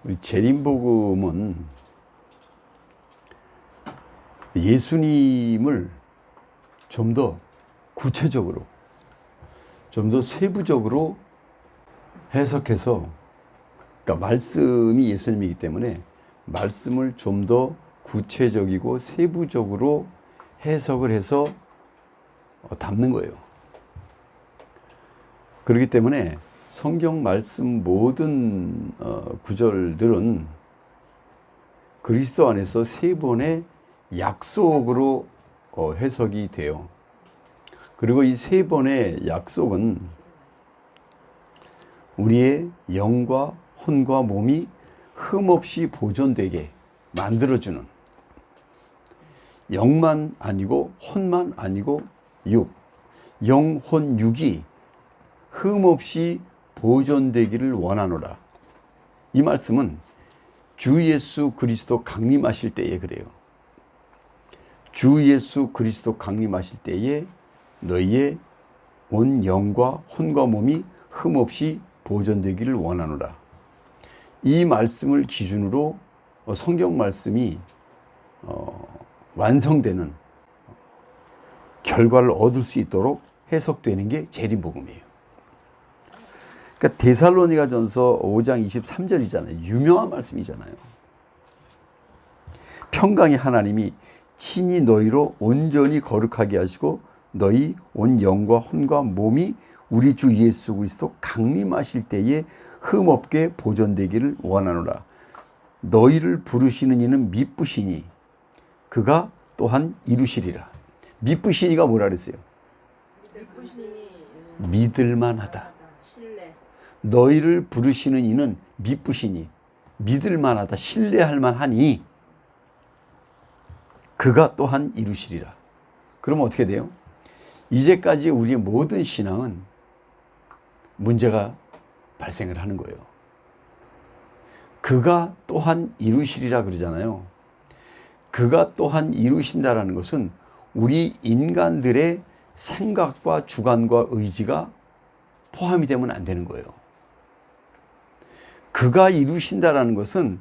우리 재림복음은 예수님을 좀 더 구체적으로, 좀 더 세부적으로 해석해서, 그러니까 말씀이 예수님이기 때문에 말씀을 좀 더 구체적이고 세부적으로 해석을 해서 담는 거예요. 그렇기 때문에 성경 말씀 모든 구절들은 그리스도 안에서 세 번의 약속으로 해석이 돼요. 그리고 이 세 번의 약속은 우리의 영과 혼과 몸이 흠없이 보존되게 만들어주는, 영만 아니고 혼만 아니고 육, 영, 혼, 육이 흠없이 보존되기를 원하노라. 이 말씀은 주 예수 그리스도 강림하실 때에 그래요. 주 예수 그리스도 강림하실 때에 너희의 온 영과 혼과 몸이 흠없이 보존되기를 원하노라. 이 말씀을 기준으로 성경 말씀이 완성되는 결과를 얻을 수 있도록 해석되는 게 재림복음이에요. 그러니까 데살로니가전서 5장 23절이잖아요. 유명한 말씀이잖아요. 평강의 하나님이 친히 너희로 온전히 거룩하게 하시고 너희 온 영과 혼과 몸이 우리 주 예수 그리스도 강림하실 때에 흠없게 보존되기를 원하노라. 너희를 부르시는 이는 미쁘시니 그가 또한 이루시리라. 미쁘시니가 뭐라 그랬어요? 믿을만하다. 너희를 부르시는 이는 미쁘시니 믿을만하다, 신뢰할 만하니 그가 또한 이루시리라. 그러면 어떻게 돼요? 이제까지 우리의 모든 신앙은 문제가 발생을 하는 거예요. 그가 또한 이루시리라 그러잖아요. 그가 또한 이루신다라는 것은 우리 인간들의 생각과 주관과 의지가 포함이 되면 안 되는 거예요. 그가 이루신다라는 것은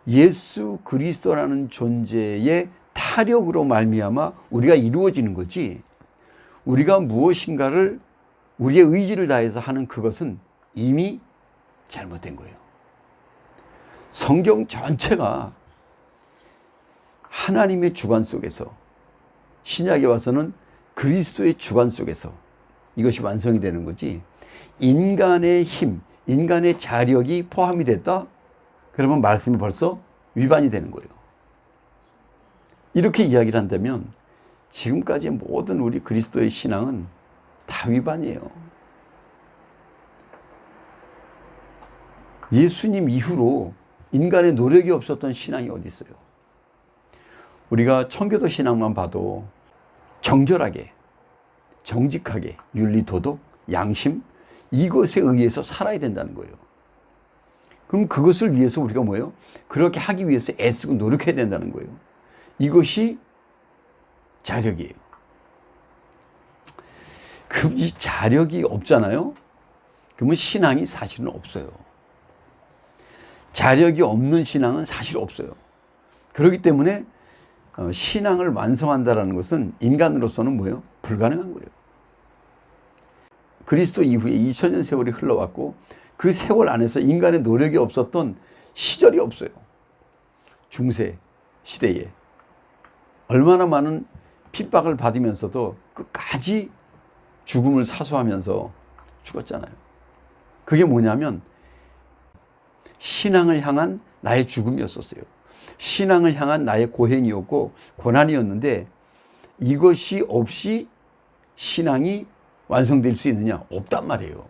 예수 그리스도라는 존재의 타력으로 말미암아 우리가 이루어지는 거지, 우리가 무엇인가를 우리의 의지를 다해서 하는 그것은 이미 잘못된 거예요. 성경 전체가 하나님의 주관 속에서, 신약에 와서는 그리스도의 주관 속에서 이것이 완성이 되는 거지, 인간의 힘, 인간의 자력이 포함이 됐다? 그러면 말씀이 벌써 위반이 되는 거예요. 이렇게 이야기를 한다면 지금까지 모든 우리 그리스도의 신앙은 다 위반이에요. 예수님 이후로 인간의 노력이 없었던 신앙이 어디 있어요? 우리가 청교도 신앙만 봐도 정결하게, 정직하게, 윤리, 도덕, 양심, 이것에 의해서 살아야 된다는 거예요. 그럼 그것을 위해서 우리가 뭐예요? 그렇게 하기 위해서 애쓰고 노력해야 된다는 거예요. 이것이 자력이에요. 그럼 이 자력이 없잖아요? 그러면 신앙이 사실은 없어요. 자력이 없는 신앙은 사실 없어요. 그렇기 때문에 신앙을 완성한다는 것은 인간으로서는 뭐예요? 불가능한 거예요. 그리스도 이후에 2000년 세월이 흘러왔고 그 세월 안에서 인간의 노력이 없었던 시절이 없어요. 중세 시대에 얼마나 많은 핍박을 받으면서도 끝까지 죽음을 사수하면서 죽었잖아요. 그게 뭐냐면 신앙을 향한 나의 죽음이었었어요. 신앙을 향한 나의 고행이었고 고난이었는데 이것이 없이 신앙이 완성될 수 있느냐? 없단 말이에요.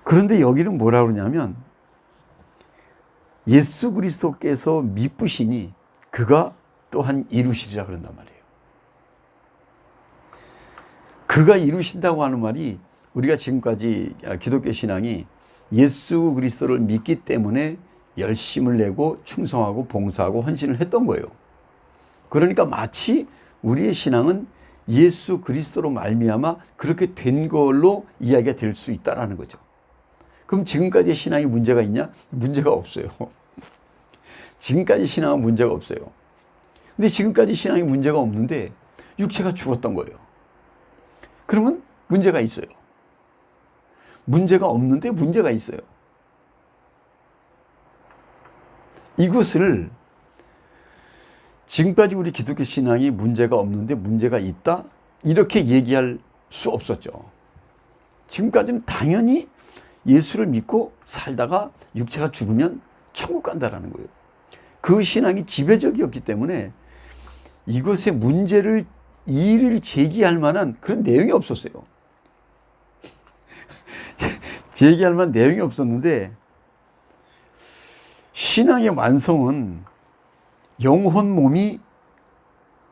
그런데 여기는 뭐라 그러냐면 예수 그리스도께서 미쁘시니 그가 또한 이루시리라 그런단 말이에요. 그가 이루신다고 하는 말이 우리가 지금까지 기독교 신앙이 예수 그리스도를 믿기 때문에 열심을 내고 충성하고 봉사하고 헌신을 했던 거예요. 그러니까 마치 우리의 신앙은 예수 그리스도로 말미암아 그렇게 된 걸로 이야기가 될 수 있다라는 거죠. 그럼 지금까지의 신앙이 문제가 있냐? 문제가 없어요. 지금까지 신앙은 문제가 없어요. 근데 지금까지 신앙이 문제가 없는데 육체가 죽었던 거예요. 그러면 문제가 있어요. 문제가 없는데 문제가 있어요. 이것을 지금까지 우리 기독교 신앙이 문제가 없는데 문제가 있다? 이렇게 얘기할 수 없었죠. 지금까지는 당연히 예수를 믿고 살다가 육체가 죽으면 천국 간다라는 거예요. 그 신앙이 지배적이었기 때문에 이것의 문제를 이의를 제기할 만한 그런 내용이 없었어요. 제기할 만한 내용이 없었는데 신앙의 완성은 영혼 몸이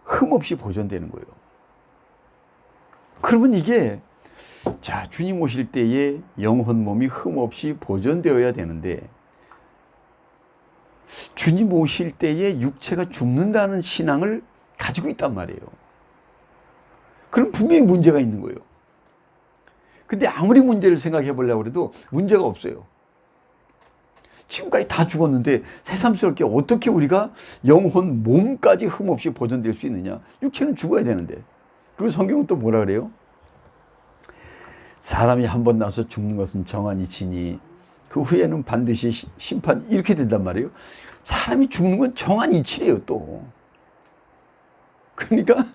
흠없이 보존되는 거예요. 그러면 이게 자, 주님 오실 때에 영혼 몸이 흠없이 보존되어야 되는데 주님 오실 때에 육체가 죽는다는 신앙을 가지고 있단 말이에요. 그럼 분명히 문제가 있는 거예요. 근데 아무리 문제를 생각해 보려고 해도 문제가 없어요. 지금까지 다 죽었는데 새삼스럽게 어떻게 우리가 영혼 몸까지 흠없이 보존될 수 있느냐. 육체는 죽어야 되는데. 그리고 성경은 또 뭐라 그래요? 사람이 한 번 나서 죽는 것은 정한 이치니 그 후에는 반드시 심판, 이렇게 된단 말이에요. 사람이 죽는 건 정한 이치래요 또. 그러니까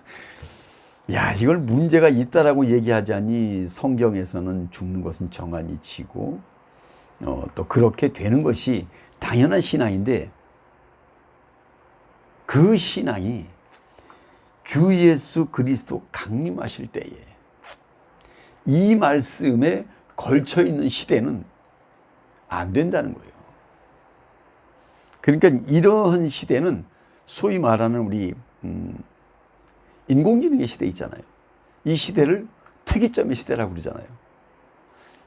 야, 이걸 문제가 있다라고 얘기하자니 성경에서는 죽는 것은 정한 이치고 또 그렇게 되는 것이 당연한 신앙인데 그 신앙이 주 예수 그리스도 강림하실 때에 이 말씀에 걸쳐 있는 시대는 안 된다는 거예요. 그러니까 이러한 시대는 소위 말하는 우리 인공지능의 시대 있잖아요. 이 시대를 특이점의 시대라고 그러잖아요.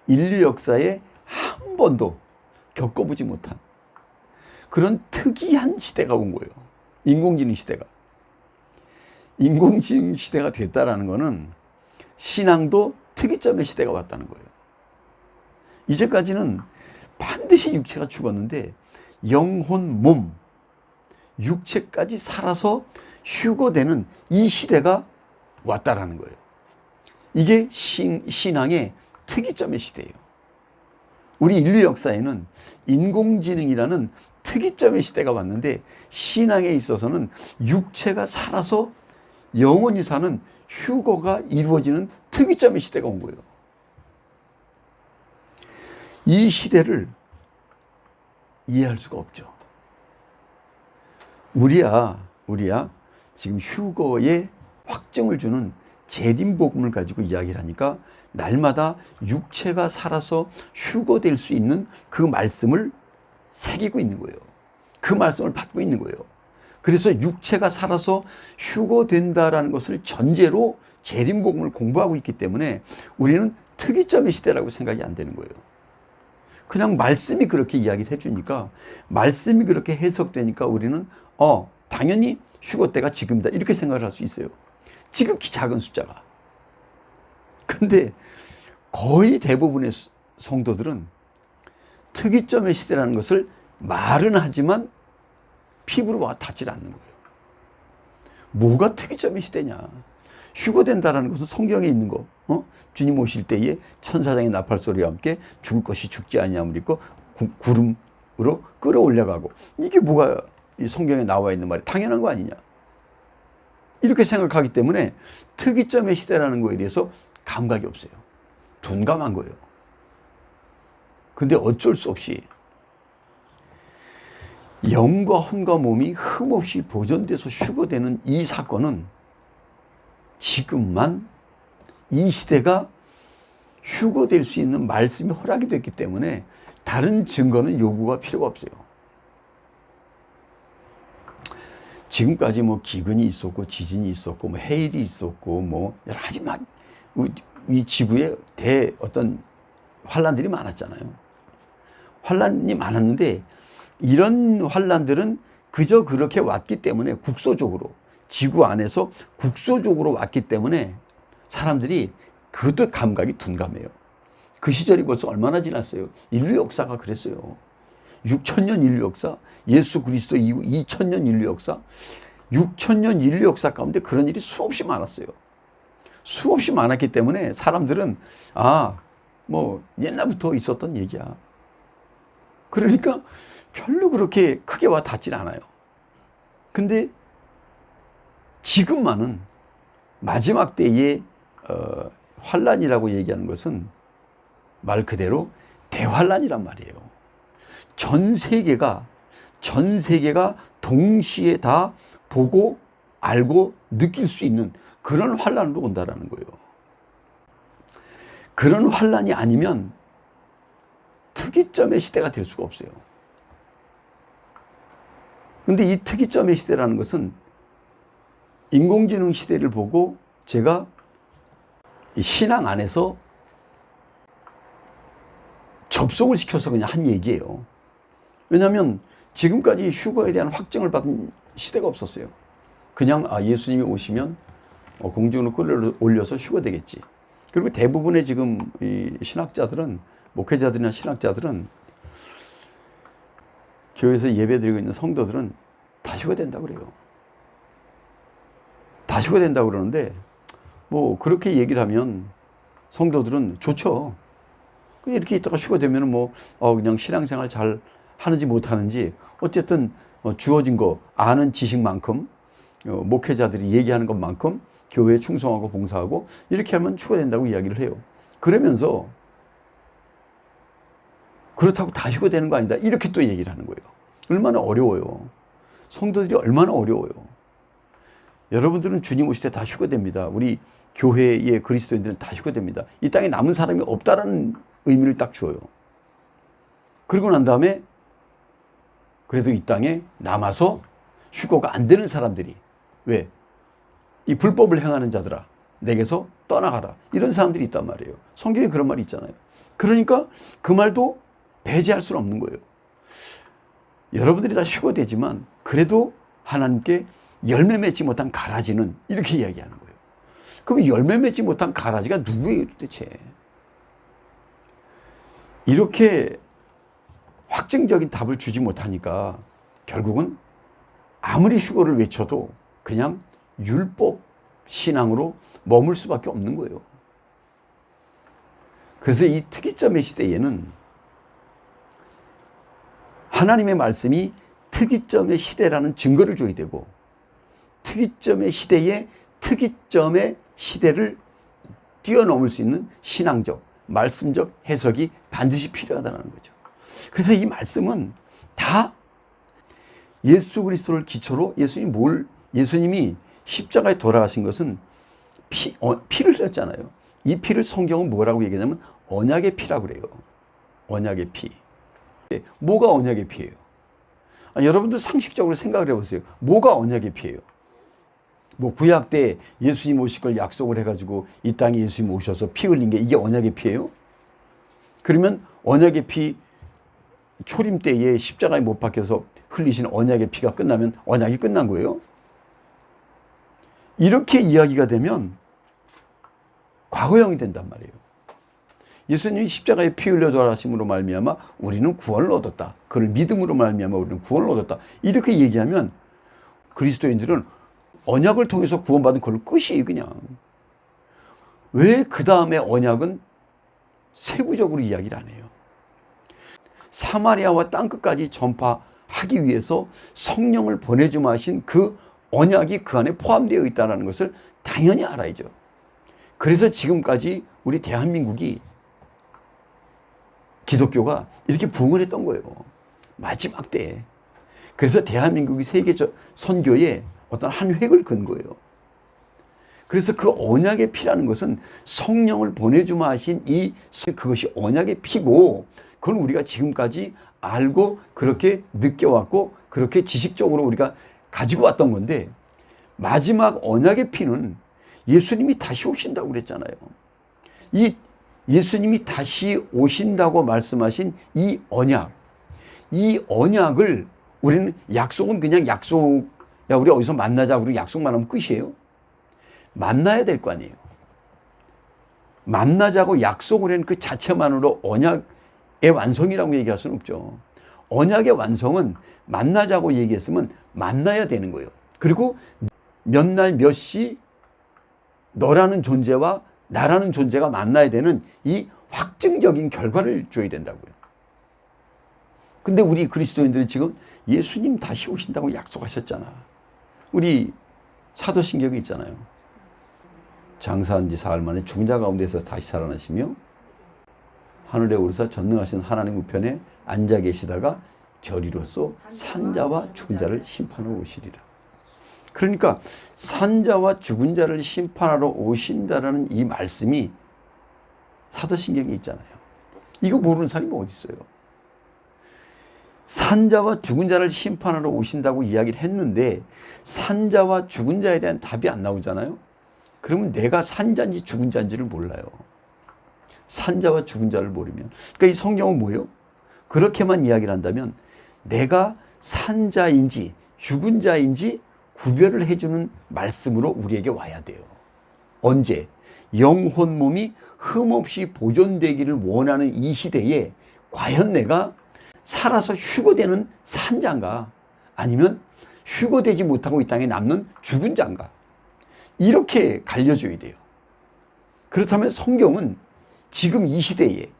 인류 역사에 한 번도 겪어보지 못한 그런 특이한 시대가 온 거예요. 인공지능 시대가. 인공지능 시대가 됐다라는 것은 신앙도 특이점의 시대가 왔다는 거예요. 이제까지는 반드시 육체가 죽었는데 영혼, 몸, 육체까지 살아서 휴거되는 이 시대가 왔다라는 거예요. 이게 신앙의 특이점의 시대예요. 우리 인류 역사에는 인공지능이라는 특이점의 시대가 왔는데 신앙에 있어서는 육체가 살아서 영원히 사는 휴거가 이루어지는 특이점의 시대가 온 거예요. 이 시대를 이해할 수가 없죠. 우리야 지금 휴거에 확증을 주는 재림복음을 가지고 이야기를 하니까 날마다 육체가 살아서 휴거될 수 있는 그 말씀을 새기고 있는 거예요. 그 말씀을 받고 있는 거예요. 그래서 육체가 살아서 휴거된다라는 것을 전제로 재림복음을 공부하고 있기 때문에 우리는 특이점의 시대라고 생각이 안 되는 거예요. 그냥 말씀이 그렇게 이야기를 해주니까, 말씀이 그렇게 해석되니까 우리는 당연히 휴거 때가 지금이다 이렇게 생각을 할 수 있어요. 지극히 작은 숫자가. 근데 거의 대부분의 성도들은 특이점의 시대라는 것을 말은 하지만 피부로 와 닿질 않는 거예요. 뭐가 특이점의 시대냐. 휴거된다라는 것은 성경에 있는 거. 주님 오실 때에 천사장의 나팔 소리와 함께 죽을 것이 죽지 아니함을 입고 구름으로 끌어올려가고, 이게 뭐가 이 성경에 나와 있는 말이 당연한 거 아니냐. 이렇게 생각하기 때문에 특이점의 시대라는 거에 대해서 감각이 없어요. 둔감한 거예요. 근데 어쩔 수 없이 영과 혼과 몸이 흠없이 보존돼서 휴거되는 이 사건은 지금만 이 시대가 휴거될 수 있는 말씀이 허락이 됐기 때문에 다른 증거는 요구가 필요가 없어요. 지금까지 뭐 기근이 있었고 지진이 있었고 뭐 해일이 있었고 뭐 여러 가지 막 이 지구에 어떤 환란들이 많았잖아요. 환란이 많았는데 이런 환란들은 그저 그렇게 왔기 때문에 국소적으로 지구 안에서 국소적으로 왔기 때문에 사람들이 그것도 감각이 둔감해요. 그 시절이 벌써 얼마나 지났어요. 인류 역사가 그랬어요. 6천년 인류 역사, 예수 그리스도 이후 2000년 인류 역사, 6000년 인류 역사 가운데 그런 일이 수없이 많았어요. 수없이 많았기 때문에 사람들은 뭐 옛날부터 있었던 얘기야. 그러니까 별로 그렇게 크게 와 닿진 않아요. 근데 지금만은 마지막 때의 환란이라고 얘기하는 것은 말 그대로 대환란이란 말이에요. 전 세계가 동시에 다 보고 알고 느낄 수 있는 그런 환란으로 온다라는 거예요. 그런 환란이 아니면 특이점의 시대가 될 수가 없어요. 근데 이 특이점의 시대라는 것은 인공지능 시대를 보고 제가 신앙 안에서 접속을 시켜서 그냥 한 얘기예요. 왜냐하면 지금까지 휴거에 대한 확증을 받은 시대가 없었어요. 그냥 예수님이 오시면 공중으로 끌어올려서 휴거되겠지. 그리고 대부분의 지금 이 신학자들은, 목회자들이나 신학자들은, 교회에서 예배드리고 있는 성도들은 다 휴거된다고 그래요. 다 휴거된다고 그러는데 뭐 그렇게 얘기를 하면 성도들은 좋죠. 이렇게 있다가 휴거되면 그냥 신앙생활 잘 하는지 못하는지 어쨌든 주어진 거 아는 지식만큼 목회자들이 얘기하는 것만큼 교회에 충성하고 봉사하고 이렇게 하면 휴거된다고 이야기를 해요. 그러면서 그렇다고 다 휴거되는 거 아니다 이렇게 또 얘기를 하는 거예요. 얼마나 어려워요. 성도들이 얼마나 어려워요. 여러분들은 주님 오실 때 다 휴거됩니다. 우리 교회의 그리스도인들은 다 휴거됩니다. 이 땅에 남은 사람이 없다라는 의미를 딱 주어요. 그러고 난 다음에 그래도 이 땅에 남아서 휴거가 안 되는 사람들이, 왜? 이 불법을 행하는 자들아 내게서 떠나가라, 이런 사람들이 있단 말이에요. 성경에 그런 말이 있잖아요. 그러니까 그 말도 배제할 수는 없는 거예요. 여러분들이 다 휴거되지만 그래도 하나님께 열매 맺지 못한 가라지는, 이렇게 이야기하는 거예요. 그럼 열매 맺지 못한 가라지가 누구예요 도대체? 이렇게 확증적인 답을 주지 못하니까 결국은 아무리 휴거를 외쳐도 그냥 율법 신앙으로 머물 수밖에 없는 거예요. 그래서 이 특이점의 시대에는 하나님의 말씀이 특이점의 시대라는 증거를 줘야 되고, 특이점의 시대에 특이점의 시대를 뛰어넘을 수 있는 신앙적, 말씀적 해석이 반드시 필요하다는 거죠. 그래서 이 말씀은 다 예수 그리스도를 기초로, 예수님이 십자가에 돌아가신 것은 피를 흘렸잖아요. 이 피를 성경은 뭐라고 얘기하냐면 언약의 피라고 그래요. 언약의 피. 뭐가 언약의 피예요? 여러분들 상식적으로 생각을 해보세요. 뭐가 언약의 피예요? 뭐 구약 때 예수님 오실 걸 약속을 해가지고 이 땅에 예수님 오셔서 피 흘린 게 이게 언약의 피예요? 그러면 언약의 피, 초림 때에 십자가에 못 박혀서 흘리신 언약의 피가 끝나면 언약이 끝난 거예요? 이렇게 이야기가 되면 과거형이 된단 말이에요. 예수님이 십자가에 피 흘려 돌아가심으로 말미암아 우리는 구원을 얻었다. 그를 믿음으로 말미암아 우리는 구원을 얻었다. 이렇게 얘기하면 그리스도인들은 언약을 통해서 구원받은 걸로 끝이에요, 그냥. 왜 그 다음에 언약은 세부적으로 이야기를 안 해요? 사마리아와 땅끝까지 전파하기 위해서 성령을 보내주마 하신 그 언약이 그 안에 포함되어 있다는 것을 당연히 알아야죠. 그래서 지금까지 우리 대한민국이, 기독교가 이렇게 부흥을 했던 거예요. 마지막 때에. 그래서 대한민국이 세계 선교에 어떤 한 획을 긋은 거예요. 그래서 그 언약의 피라는 것은 성령을 보내주마 하신 그것이 언약의 피고, 그건 우리가 지금까지 알고 그렇게 느껴왔고 그렇게 지식적으로 우리가 가지고 왔던 건데, 마지막 언약의 피는 예수님이 다시 오신다고 그랬잖아요. 이 예수님이 다시 오신다고 말씀하신 이 언약을 우리는, 약속은 그냥 약속, 야 우리 어디서 만나자 그리고 약속만 하면 끝이에요? 만나야 될 거 아니에요. 만나자고 약속을 한 그 자체만으로 언약의 완성이라고 얘기할 수는 없죠. 언약의 완성은 만나자고 얘기했으면 만나야 되는 거예요. 그리고 몇 날 몇 시 너라는 존재와 나라는 존재가 만나야 되는 이 확증적인 결과를 줘야 된다고요. 근데 우리 그리스도인들은 지금 예수님 다시 오신다고 약속하셨잖아. 우리 사도신경에 있잖아요. 장사한 지 사흘 만에 죽은 자 가운데서 다시 살아나시며 하늘에 오르사 전능하신 하나님 우편에 앉아 계시다가 저리로서 산자와 죽은 자를 심판하러 오시리라. 그러니까 산자와 죽은 자를 심판하러 오신다라는 이 말씀이 사도신경에 있잖아요. 이거 모르는 사람이 어디 있어요? 산자와 죽은 자를 심판하러 오신다고 이야기를 했는데 산자와 죽은 자에 대한 답이 안 나오잖아요. 그러면 내가 산자인지 죽은 자인지를 몰라요. 산자와 죽은 자를 모르면. 그러니까 이 성경은 뭐예요? 그렇게만 이야기를 한다면 내가 산자인지 죽은 자인지 구별을 해주는 말씀으로 우리에게 와야 돼요. 언제? 영혼 몸이 흠없이 보존되기를 원하는 이 시대에 과연 내가 살아서 휴거되는 산자인가 아니면 휴거되지 못하고 이 땅에 남는 죽은 자인가, 이렇게 갈려줘야 돼요. 그렇다면 성경은 지금 이 시대에,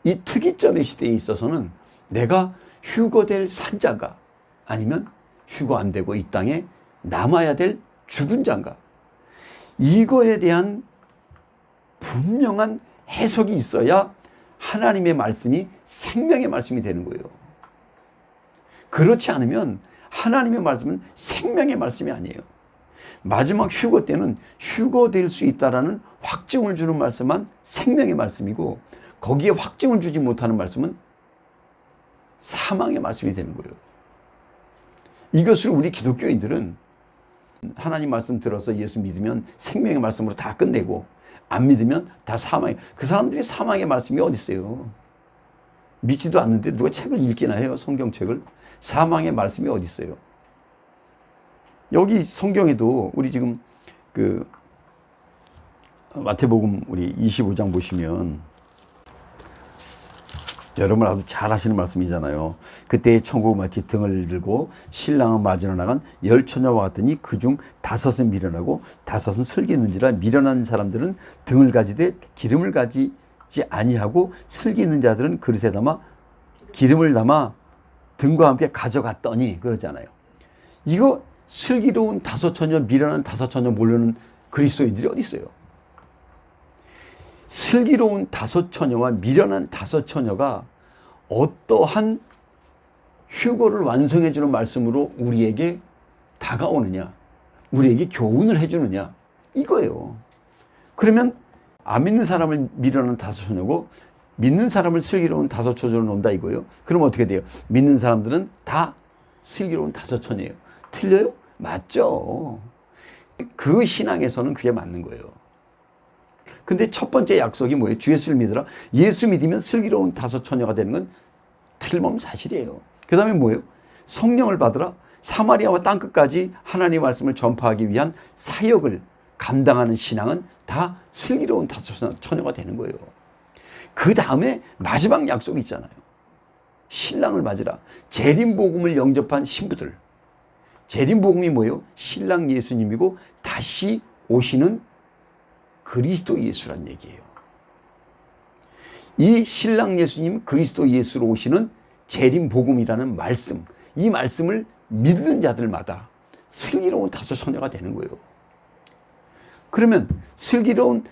이 특이점의 시대에 있어서는 내가 휴거될 산자인가 아니면 휴거 안 되고 이 땅에 남아야 될 죽은 자인가, 이거에 대한 분명한 해석이 있어야 하나님의 말씀이 생명의 말씀이 되는 거예요. 그렇지 않으면 하나님의 말씀은 생명의 말씀이 아니에요. 마지막 휴거 때는 휴거될 수 있다라는 확증을 주는 말씀만 생명의 말씀이고, 거기에 확증을 주지 못하는 말씀은 사망의 말씀이 되는 거예요. 이것을 우리 기독교인들은 하나님 말씀 들어서 예수 믿으면 생명의 말씀으로 다 끝내고 안 믿으면 다 사망의, 그 사람들이 사망의 말씀이 어디 있어요? 믿지도 않는데 누가 책을 읽기나 해요? 성경책을. 사망의 말씀이 어디 있어요? 여기 성경에도 우리 지금 그 마태복음 우리 25장 보시면 여러분 아주 잘 하시는 말씀이잖아요. 그때 천국 마치 등을 들고 신랑을 맞으러 나간 10처녀와 같더니 그중 5은 미련하고 5은 슬기 있는지라, 미련한 사람들은 등을 가지되 기름을 가지지 아니하고 슬기 있는 자들은 그릇에 담아 기름을 담아 등과 함께 가져갔더니, 그러잖아요. 이거 슬기로운 5처녀, 미련한 5처녀 모르는 그리스도인들이 어디 있어요? 슬기로운 5처녀와 미련한 5처녀가 어떠한 휴거를 완성해 주는 말씀으로 우리에게 다가오느냐, 우리에게 교훈을 해주느냐, 이거예요. 그러면 안 믿는 사람을 미련한 5처녀고 믿는 사람을 슬기로운 5처녀로 논다 이거예요. 그럼 어떻게 돼요? 믿는 사람들은 다 슬기로운 5처녀예요. 틀려요? 맞죠. 그 신앙에서는 그게 맞는 거예요. 근데 첫 번째 약속이 뭐예요? 주 예수를 믿으라. 예수 믿으면 슬기로운 5처녀가 되는 건 틀림없는 사실이에요. 그 다음에 뭐예요? 성령을 받으라. 사마리아와 땅끝까지 하나님의 말씀을 전파하기 위한 사역을 감당하는 신앙은 다 슬기로운 5처녀가 되는 거예요. 그 다음에 마지막 약속이 있잖아요. 신랑을 맞으라. 재림복음을 영접한 신부들. 재림복음이 뭐예요? 신랑 예수님이고 다시 오시는 그리스도 예수란 얘기예요. 이 신랑 예수님 그리스도 예수로 오시는 재림복음이라는 말씀, 이 말씀을 믿는 자들마다 슬기로운 5처녀가 되는 거예요. 그러면 슬기로운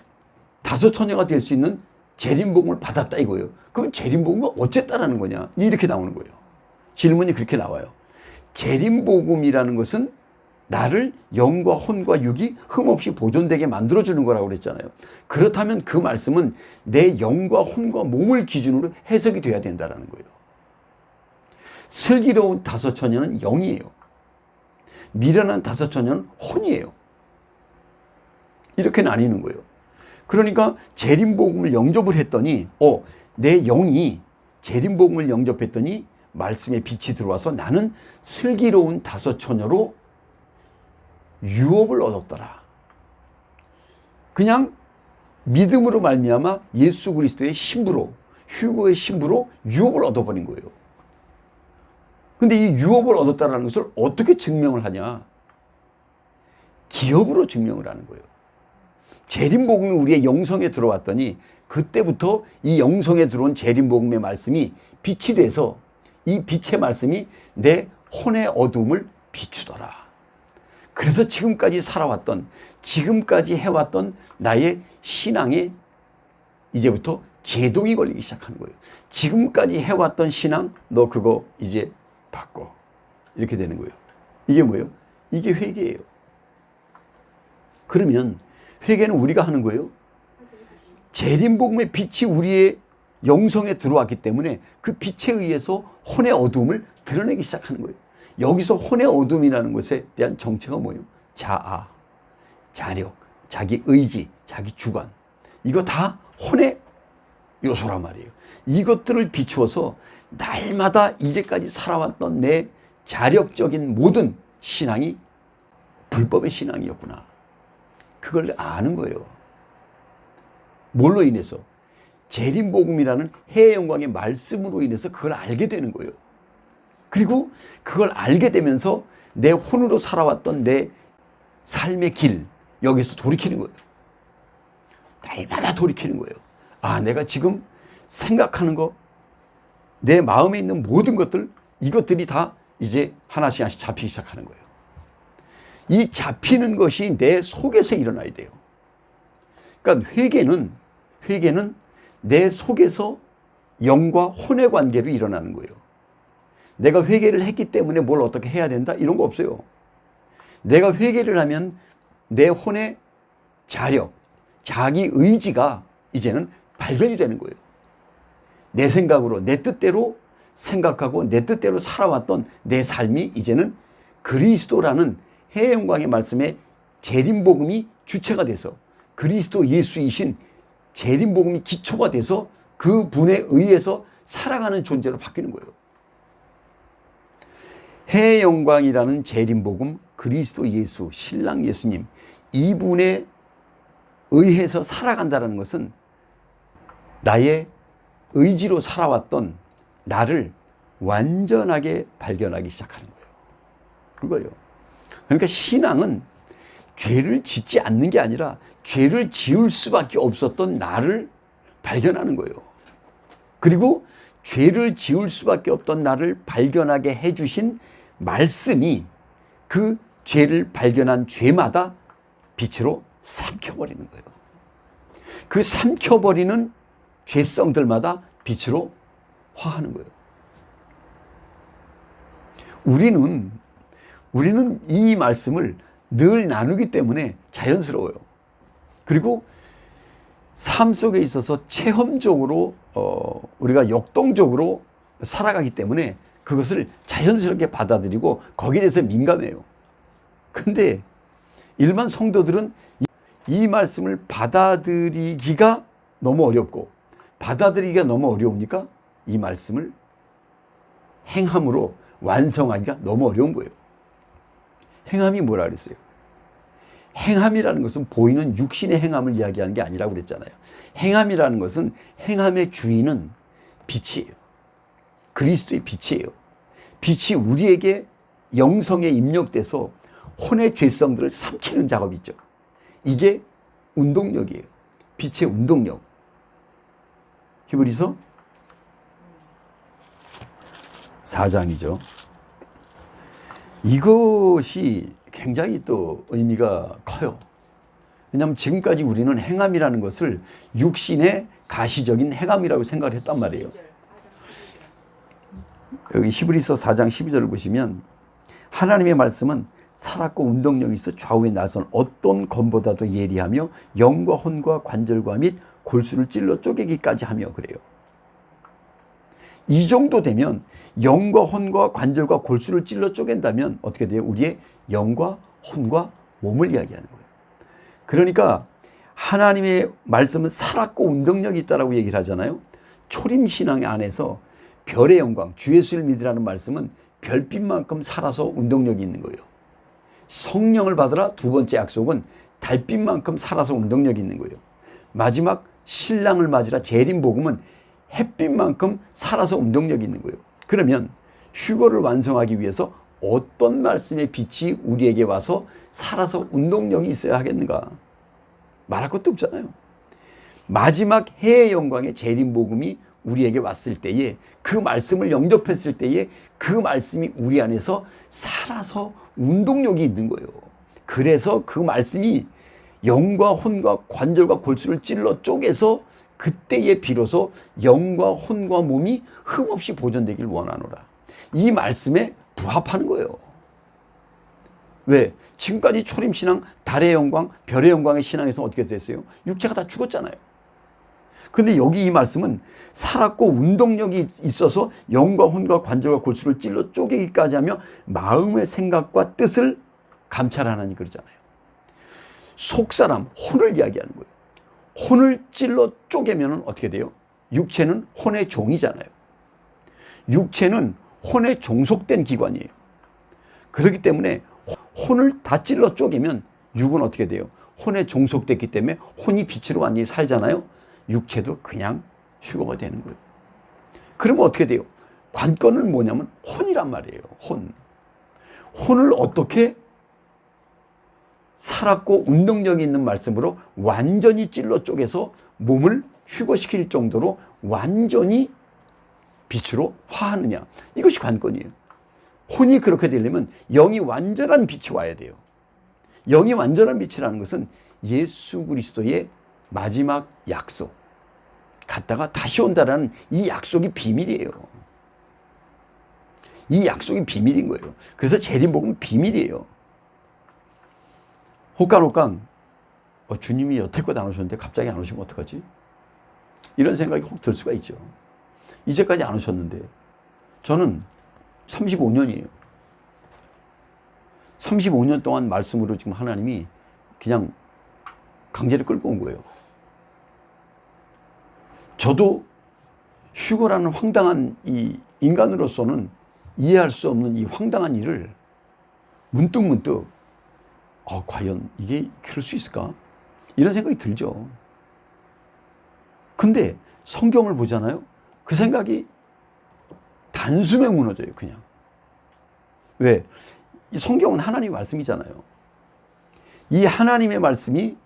5처녀가 될 수 있는 재림복음을 받았다 이거예요. 그럼 재림복음은 어쨌다라는 거냐? 이렇게 나오는 거예요. 질문이 그렇게 나와요. 재림복음이라는 것은 나를 영과 혼과 육이 흠없이 보존되게 만들어주는 거라고 그랬잖아요. 그렇다면 그 말씀은 내 영과 혼과 몸을 기준으로 해석이 돼야 된다는 거예요. 슬기로운 5처녀는 영이에요. 미련한 5처녀는 혼이에요. 이렇게 나뉘는 거예요. 그러니까 재림복음을 영접을 했더니 내 영이 재림복음을 영접했더니 말씀의 빛이 들어와서 나는 슬기로운 5처녀로 유업을 얻었더라. 그냥 믿음으로 말미암아 예수 그리스도의 신부로, 휴거의 신부로 유업을 얻어버린 거예요. 근데 이 유업을 얻었다는 것을 어떻게 증명을 하냐? 기업으로 증명을 하는 거예요. 재림복음이 우리의 영성에 들어왔더니 그때부터 이 영성에 들어온 재림복음의 말씀이 빛이 돼서 이 빛의 말씀이 내 혼의 어둠을 비추더라. 그래서 지금까지 살아왔던, 지금까지 해왔던 나의 신앙에 이제부터 제동이 걸리기 시작하는 거예요. 지금까지 해왔던 신앙, 너 그거 이제 바꿔. 이렇게 되는 거예요. 이게 뭐예요? 이게 회개예요. 그러면 회개는 우리가 하는 거예요. 재림복음의 빛이 우리의 영성에 들어왔기 때문에 그 빛에 의해서 혼의 어둠을 드러내기 시작하는 거예요. 여기서 혼의 어둠이라는 것에 대한 정체가 뭐예요? 자아, 자력, 자기 의지, 자기 주관. 이거 다 혼의 요소란 말이에요. 이것들을 비추어서 날마다 이제까지 살아왔던 내 자력적인 모든 신앙이 불법의 신앙이었구나. 그걸 아는 거예요. 뭘로 인해서? 재림복음이라는 해의 영광의 말씀으로 인해서 그걸 알게 되는 거예요. 그리고 그걸 알게 되면서 내 혼으로 살아왔던 내 삶의 길, 여기서 돌이키는 거예요. 날마다 돌이키는 거예요. 아, 내가 지금 생각하는 거, 내 마음에 있는 모든 것들, 이것들이 다 이제 하나씩 하나씩 잡히기 시작하는 거예요. 이 잡히는 것이 내 속에서 일어나야 돼요. 그러니까 회개는 내 속에서 영과 혼의 관계로 일어나는 거예요. 내가 회개를 했기 때문에 뭘 어떻게 해야 된다? 이런 거 없어요. 내가 회개를 하면 내 혼의 자력, 자기 의지가 이제는 발견이 되는 거예요. 내 생각으로, 내 뜻대로 생각하고 내 뜻대로 살아왔던 내 삶이 이제는 그리스도라는 해의 영광의 말씀에 재림복음이 주체가 돼서 그리스도 예수이신 재림복음이 기초가 돼서 그 분에 의해서 살아가는 존재로 바뀌는 거예요. 해의 영광이라는 재림복음, 그리스도 예수, 신랑 예수님, 이분에 의해서 살아간다는 것은 나의 의지로 살아왔던 나를 완전하게 발견하기 시작하는 거예요. 그거예요. 그러니까 신앙은 죄를 짓지 않는 게 아니라 죄를 지을 수밖에 없었던 나를 발견하는 거예요. 그리고 죄를 지을 수밖에 없던 나를 발견하게 해주신 말씀이 그 죄를 발견한 죄마다 빛으로 삼켜버리는 거예요. 그 삼켜버리는 죄성들마다 빛으로 화하는 거예요. 우리는 이 말씀을 늘 나누기 때문에 자연스러워요. 그리고 삶 속에 있어서 체험적으로 우리가 역동적으로 살아가기 때문에 그것을 자연스럽게 받아들이고 거기에 대해서 민감해요. 근데 일반 성도들은 이 말씀을 받아들이기가 너무 어렵고, 받아들이기가 너무 어려우니까 이 말씀을 행함으로 완성하기가 너무 어려운 거예요. 행함이 뭐라 그랬어요? 행함이라는 것은 보이는 육신의 행함을 이야기하는 게 아니라고 그랬잖아요. 행함이라는 것은, 행함의 주인은 빛이에요. 그리스도의 빛이에요. 빛이 우리에게 영성에 입력돼서 혼의 죄성들을 삼키는 작업이죠. 이게 운동력이에요. 빛의 운동력. 히브리서 4장이죠. 이것이 굉장히 또 의미가 커요. 왜냐하면 지금까지 우리는 행함이라는 것을 육신의 가시적인 행함이라고 생각을 했단 말이에요. 여기 히브리서 4장 12절을 보시면, 하나님의 말씀은 살았고 운동력이 있어 좌우에 나선 어떤 검보다도 예리하며 영과 혼과 관절과 및 골수를 찔러 쪼개기까지 하며, 그래요. 이 정도 되면, 영과 혼과 관절과 골수를 찔러 쪼갠다면 어떻게 돼요? 우리의 영과 혼과 몸을 이야기하는 거예요. 그러니까 하나님의 말씀은 살았고 운동력이 있다라고 얘기를 하잖아요. 초림신앙 안에서 별의 영광, 주 예수를 믿으라는 말씀은 별빛만큼 살아서 운동력이 있는 거예요. 성령을 받으라, 두 번째 약속은 달빛만큼 살아서 운동력이 있는 거예요. 마지막 신랑을 맞으라 재림복음은 햇빛만큼 살아서 운동력이 있는 거예요. 그러면 휴거를 완성하기 위해서 어떤 말씀의 빛이 우리에게 와서 살아서 운동력이 있어야 하겠는가? 말할 것도 없잖아요. 마지막 해의 영광의 재림복음이 우리에게 왔을 때에, 그 말씀을 영접했을 때에 그 말씀이 우리 안에서 살아서 운동력이 있는 거예요. 그래서 그 말씀이 영과 혼과 관절과 골수를 찔러 쪼개서 그때에 비로소 영과 혼과 몸이 흠없이 보존되길 원하노라. 이 말씀에 부합하는 거예요. 왜? 지금까지 초림신앙, 달의 영광, 별의 영광의 신앙에서 어떻게 됐어요? 육체가 다 죽었잖아요. 근데 여기 이 말씀은 살았고 운동력이 있어서 영과 혼과 관절과 골수를 찔러 쪼개기까지 하며 마음의 생각과 뜻을 감찰하나니 그러잖아요. 속사람, 혼을 이야기하는 거예요. 혼을 찔러 쪼개면 어떻게 돼요? 육체는 혼의 종이잖아요. 육체는 혼에 종속된 기관이에요. 그렇기 때문에 혼을 다 찔러 쪼개면 육은 어떻게 돼요? 혼에 종속됐기 때문에 혼이 빛으로 완전히 살잖아요. 육체도 그냥 휴거가 되는 거예요. 그러면 어떻게 돼요? 관건은 뭐냐면 혼이란 말이에요. 혼. 혼을 어떻게 살았고 운동력이 있는 말씀으로 완전히 찔러 쪼개서 몸을 휴거시킬 정도로 완전히 빛으로 화하느냐. 이것이 관건이에요. 혼이 그렇게 되려면 영이 완전한 빛이 와야 돼요. 영이 완전한 빛이라는 것은 예수 그리스도의 마지막 약속, 갔다가 다시 온다라는 이 약속이 비밀이에요. 이 약속이 비밀인 거예요. 그래서 재림복음은 비밀이에요. 혹간혹간 주님이 여태껏 안 오셨는데 갑자기 안 오시면 어떡하지? 이런 생각이 혹 들 수가 있죠. 이제까지 안 오셨는데 저는 35년이에요. 35년 동안 말씀으로 지금 하나님이 그냥 강제로 끌고 온 거예요. 저도 휴거라는 황당한 이 인간으로서는 이해할 수 없는 이 황당한 일을 문득문득 과연 이게 그럴 수 있을까? 이런 생각이 들죠. 근데 성경을 보잖아요. 그 생각이 단숨에 무너져요, 그냥. 왜? 이 성경은 하나님의 말씀이잖아요. 이 하나님의 말씀이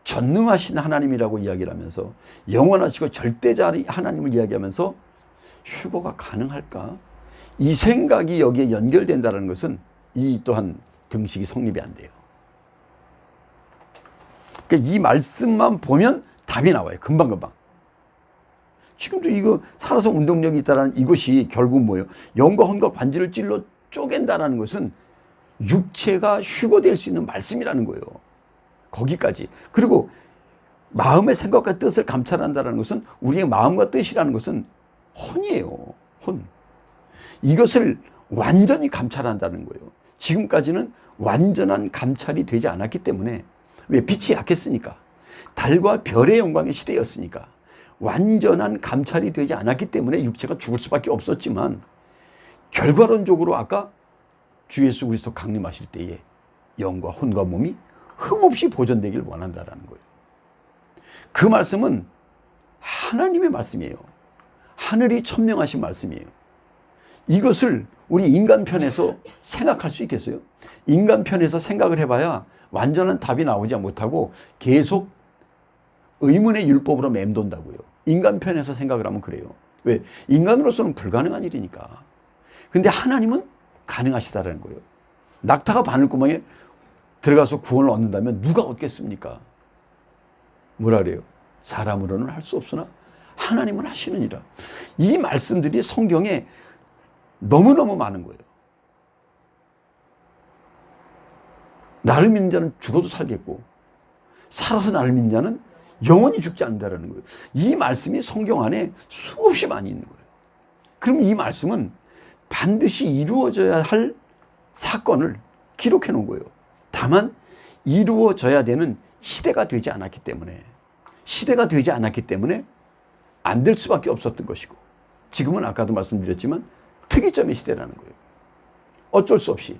전능하신 하나님이라고 이야기를 하면서 영원하시고 절대자 하나님을 이야기하면서 휴거가 가능할까? 이 생각이 여기에 연결된다는 것은 이 또한 등식이 성립이 안 돼요. 그러니까 이 말씀만 보면 답이 나와요. 금방금방. 지금도 이거 살아서 운동력이 있다는 이것이 결국 뭐예요? 영과 혼과 관절을 찔러 쪼갠다는 것은 육체가 휴거될 수 있는 말씀이라는 거예요. 거기까지. 그리고 마음의 생각과 뜻을 감찰한다는 것은 우리의 마음과 뜻이라는 것은 혼이에요. 혼. 이것을 완전히 감찰한다는 거예요. 지금까지는 완전한 감찰이 되지 않았기 때문에, 왜? 빛이 약했으니까. 달과 별의 영광의 시대였으니까. 완전한 감찰이 되지 않았기 때문에 육체가 죽을 수밖에 없었지만, 결과론적으로 아까 주 예수 그리스도 강림하실 때에 영과 혼과 몸이 흠없이 보존되길 원한다라는 거예요. 그 말씀은 하나님의 말씀이에요. 하늘이 천명하신 말씀이에요. 이것을 우리 인간 편에서 생각할 수 있겠어요? 인간 편에서 생각을 해봐야 완전한 답이 나오지 못하고 계속 의문의 율법으로 맴돈다고요. 인간 편에서 생각을 하면 그래요. 왜? 인간으로서는 불가능한 일이니까. 근데 하나님은 가능하시다라는 거예요. 낙타가 바늘구멍에 들어가서 구원을 얻는다면 누가 얻겠습니까? 뭐라 그래요? 사람으로는 할 수 없으나 하나님은 하시느니라. 이 말씀들이 성경에 너무너무 많은 거예요. 나를 믿는 자는 죽어도 살겠고 살아서 나를 믿는 자는 영원히 죽지 않는다는 거예요. 이 말씀이 성경 안에 수없이 많이 있는 거예요. 그럼 이 말씀은 반드시 이루어져야 할 사건을 기록해 놓은 거예요. 다만 이루어져야 되는 시대가 되지 않았기 때문에 안 될 수밖에 없었던 것이고, 지금은 아까도 말씀드렸지만 특이점의 시대라는 거예요. 어쩔 수 없이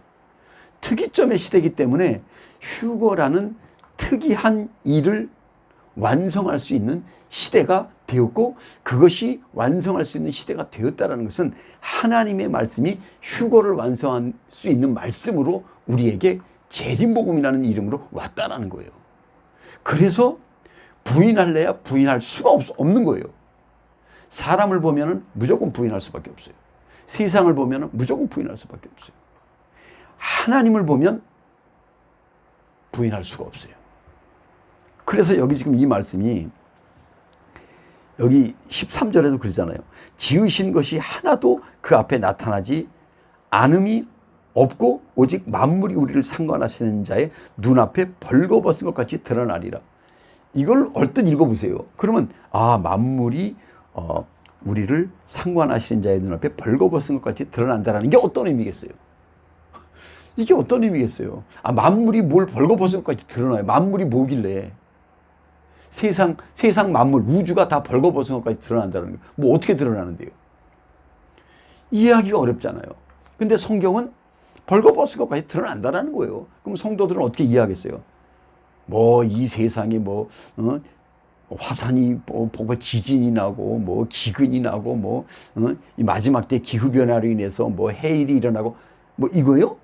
특이점의 시대이기 때문에 휴거라는 특이한 일을 완성할 수 있는 시대가 되었고, 그것이 완성할 수 있는 시대가 되었다는 것은 하나님의 말씀이 휴거를 완성할 수 있는 말씀으로 우리에게 재림복음이라는 이름으로 왔다라는 거예요. 그래서 부인할래야 부인할 수가 없는 거예요. 사람을 보면 무조건 부인할 수밖에 없어요. 세상을 보면 무조건 부인할 수밖에 없어요. 하나님을 보면 부인할 수가 없어요. 그래서 여기 지금 이 말씀이 여기 13절에도 그러잖아요. 지으신 것이 하나도 그 앞에 나타나지 않음이 없고 오직 만물이 우리를 상관하시는 자의 눈앞에 벌거벗은 것 같이 드러나리라. 이걸 얼뜻 읽어보세요. 그러면 만물이 우리를 상관하시는 자의 눈앞에 벌거벗은 것 같이 드러난다는 게 어떤 의미겠어요? 이게 어떤 의미겠어요? 만물이 뭘 벌거벗은 것 같이 드러나요? 만물이 뭐길래? 세상 만물, 우주가 다 벌거벗은 것까지 드러난다는 게 뭐 어떻게 드러나는데요? 이해하기가 어렵잖아요. 근데 성경은 벌거벗은 것까지 드러난다는 거예요. 그럼 성도들은 어떻게 이해하겠어요? 이 세상에 화산이 지진이 나고 기근이 나고 이 마지막 때 기후 변화로 인해서 해일이 일어나고 이거요?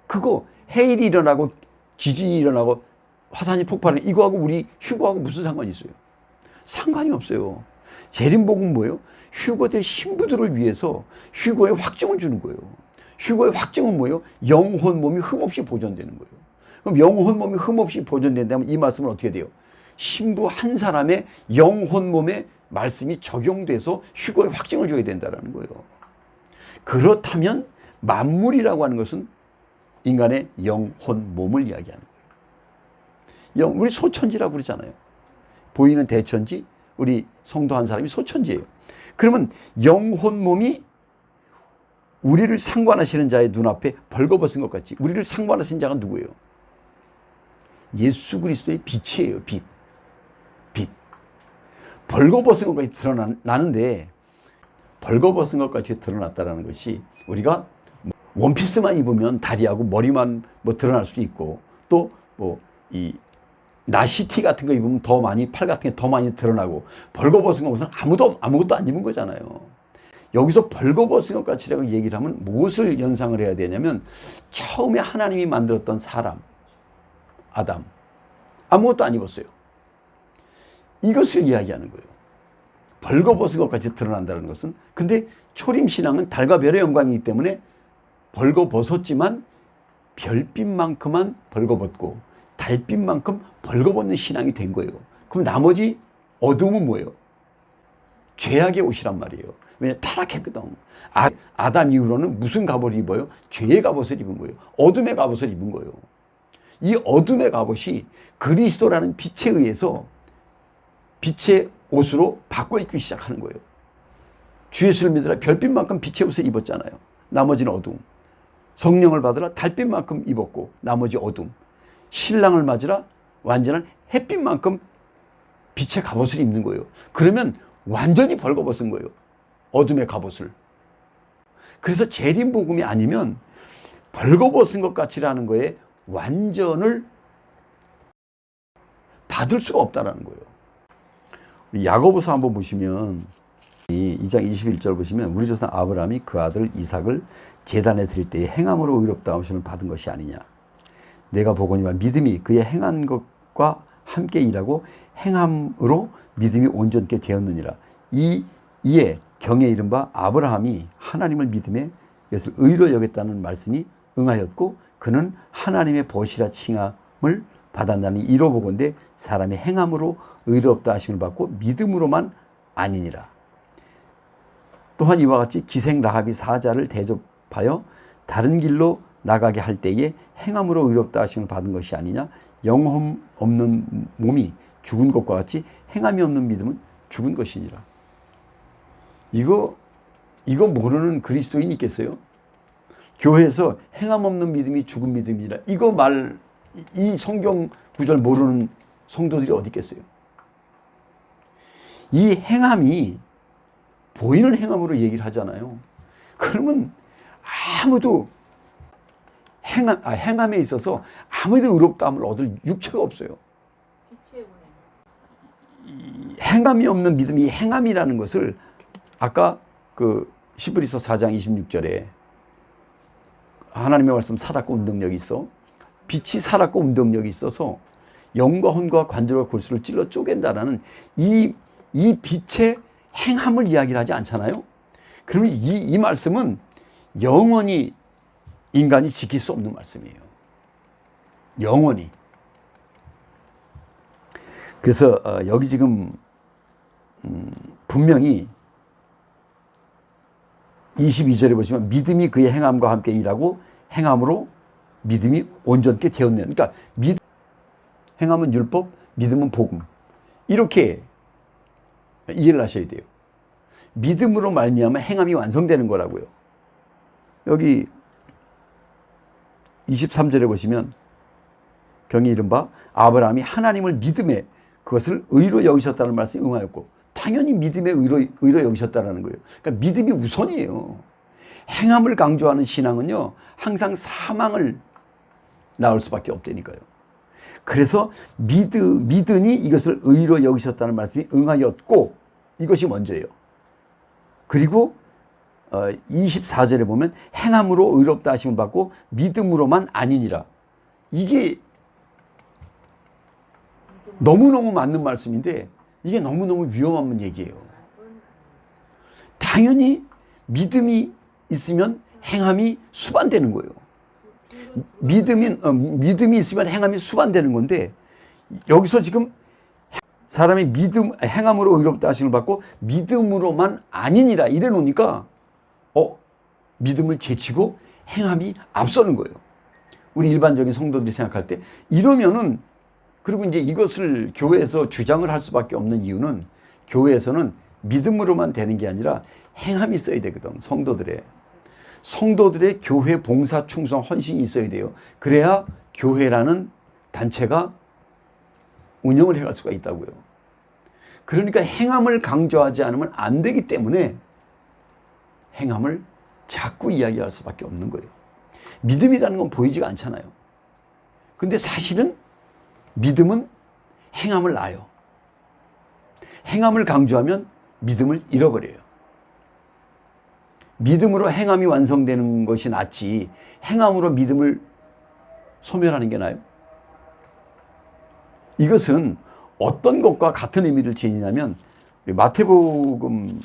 그거 해일이 일어나고 지진이 일어나고 화산이 폭발하는 이거하고 우리 휴거하고 무슨 상관이 있어요? 상관이 없어요. 재림복음은 뭐예요? 휴거될 신부들을 위해서 휴거의 확증을 주는 거예요. 휴거의 확증은 뭐예요? 영혼 몸이 흠없이 보존되는 거예요. 그럼 영혼 몸이 흠없이 보존된다면 이 말씀은 어떻게 돼요? 신부 한 사람의 영혼 몸에 말씀이 적용돼서 휴거의 확증을 줘야 된다는 거예요. 그렇다면 만물이라고 하는 것은 인간의 영혼 몸을 이야기하는 거예요. 우리 소천지라고 그러잖아요. 보이는 대천지, 우리 성도 한 사람이 소천지예요. 그러면 영혼 몸이 우리를 상관하시는 자의 눈앞에 벌거벗은 것 같이, 우리를 상관하시는 자가 누구예요? 예수 그리스도의 빛이에요. 빛. 벌거벗은 것까지 드러나는데, 벌거벗은 것까지 드러났다는 것이 우리가 원피스만 입으면 다리하고 머리만 드러날 수도 있고, 또 이 나시티 같은 거 입으면 더 많이, 팔 같은 게 더 많이 드러나고, 벌거벗은 것은 아무것도 안 입은 거잖아요. 여기서 벌거벗은 것 같이라고 얘기를 하면 무엇을 연상을 해야 되냐면, 처음에 하나님이 만들었던 사람, 아담, 아무것도 안 입었어요. 이것을 이야기하는 거예요. 벌거벗은 것 같이 드러난다는 것은. 근데 초림신앙은 달과 별의 영광이기 때문에 벌거벗었지만 별빛만큼만 벌거벗고 달빛만큼 벌거벗는 신앙이 된 거예요. 그럼 나머지 어둠은 뭐예요? 죄악의 옷이란 말이에요. 왜냐? 타락했거든. 아담 이후로는 무슨 갑옷을 입어요? 죄의 갑옷을 입은 거예요. 어둠의 갑옷을 입은 거예요. 이 어둠의 갑옷이 그리스도라는 빛에 의해서 빛의 옷으로 바꿔 입기 시작하는 거예요. 주 예수를 믿으라 별빛만큼 빛의 옷을 입었잖아요. 나머지는 어둠. 성령을 받으라 달빛만큼 입었고 나머지 어둠. 신랑을 맞으라 완전한 햇빛만큼 빛의 갑옷을 입는 거예요. 그러면 완전히 벌거벗은 거예요. 어둠의 갑옷을. 그래서 재림복음이 아니면 벌거벗은 것 같이라는 거에 완전을 받을 수가 없다는 거예요. 야고보서 한번 보시면 이 2장 21절 보시면 우리 조상 아브라함이 그 아들 이삭을 제단에 드릴 때에 행함으로 의롭다 하심을 받은 것이 아니냐. 내가 보거니와 믿음이 그의 행한 것과 함께 일하고 행함으로 믿음이 온전케 되었느니라. 이에 경에 이른 바 아브라함이 하나님을 믿음에 이것을 의로 여겼다는 말씀이 응하였고 그는 하나님의 벗이라 칭함을 받았나니 이로 보건대 사람이 행함으로 의롭다 하심을 받고 믿음으로만 아니니라. 또한 이와 같이 기생 라합이 사자를 대접하여 다른 길로 나가게 할 때에 행함으로 의롭다 하심을 받은 것이 아니냐. 영혼 없는 몸이 죽은 것과 같이 행함이 없는 믿음은 죽은 것이니라. 이거 모르는 그리스도인 있겠어요? 교회에서 행함 없는 믿음이 죽은 믿음이라 이 성경 구절 모르는 성도들이 어디 있겠어요? 이 행함이 보이는 행함으로 얘기를 하잖아요. 그러면 아무도 행함에 있어서 아무도 의롭다함을 얻을 육체가 없어요. 빛의 은혜. 행함이 없는 믿음이 행함이라는 것을 아까 그 히브리서 4장 26절에 하나님의 말씀 살았고 운동력이 있어 빛이 살았고 운동력이 있어서 영과 혼과 관절과 골수를 찔러 쪼갠다라는 이 빛의 행함을 이야기를 하지 않잖아요. 그러면 이 말씀은 영원히 인간이 지킬 수 없는 말씀이에요. 영원히. 그래서 여기 지금 분명히 22절에 보시면 믿음이 그의 행함과 함께 일하고 행함으로 믿음이 온전케 되었네요. 그러니까 행함은 율법, 믿음은 복음. 이렇게 이해를 하셔야 돼요. 믿음으로 말미암아 행함이 완성되는 거라고요. 여기 23절에 보시면 경이 이른바 아브라함이 하나님을 믿음에 그것을 의로 여기셨다는 말씀이 응하였고 당연히 믿음에 의로 여기셨다는 거예요. 그러니까 믿음이 우선이에요. 행함을 강조하는 신앙은요 항상 사망을 낳을 수밖에 없다니까요. 그래서 믿으니 이것을 의로 여기셨다는 말씀이 응하였고 이것이 먼저예요. 그리고 24절에 보면 행함으로 의롭다 하심을 받고 믿음으로만 아니니라. 이게 너무너무 맞는 말씀인데 이게 너무너무 위험한 얘기예요. 당연히 믿음이 있으면 행함이 수반되는 거예요. 믿음이 있으면 행함이 수반되는 건데 여기서 지금 사람이 행함으로 의롭다 하심을 받고 믿음으로만 아니니라 이래 놓으니까 믿음을 제치고 행함이 앞서는 거예요. 우리 일반적인 성도들이 생각할 때 이러면은 그리고 이제 이것을 교회에서 주장을 할 수밖에 없는 이유는 교회에서는 믿음으로만 되는 게 아니라 행함이 있어야 되거든. 성도들의 교회 봉사, 충성, 헌신이 있어야 돼요. 그래야 교회라는 단체가 운영을 해갈 수가 있다고요. 그러니까 행함을 강조하지 않으면 안 되기 때문에 행함을 자꾸 이야기할 수밖에 없는 거예요. 믿음이라는 건 보이지가 않잖아요. 근데 사실은 믿음은 행함을 낳아요. 행함을 강조하면 믿음을 잃어버려요. 믿음으로 행함이 완성되는 것이 낫지 행함으로 믿음을 소멸하는 게 나아요? 이것은 어떤 것과 같은 의미를 지니냐면 마태복음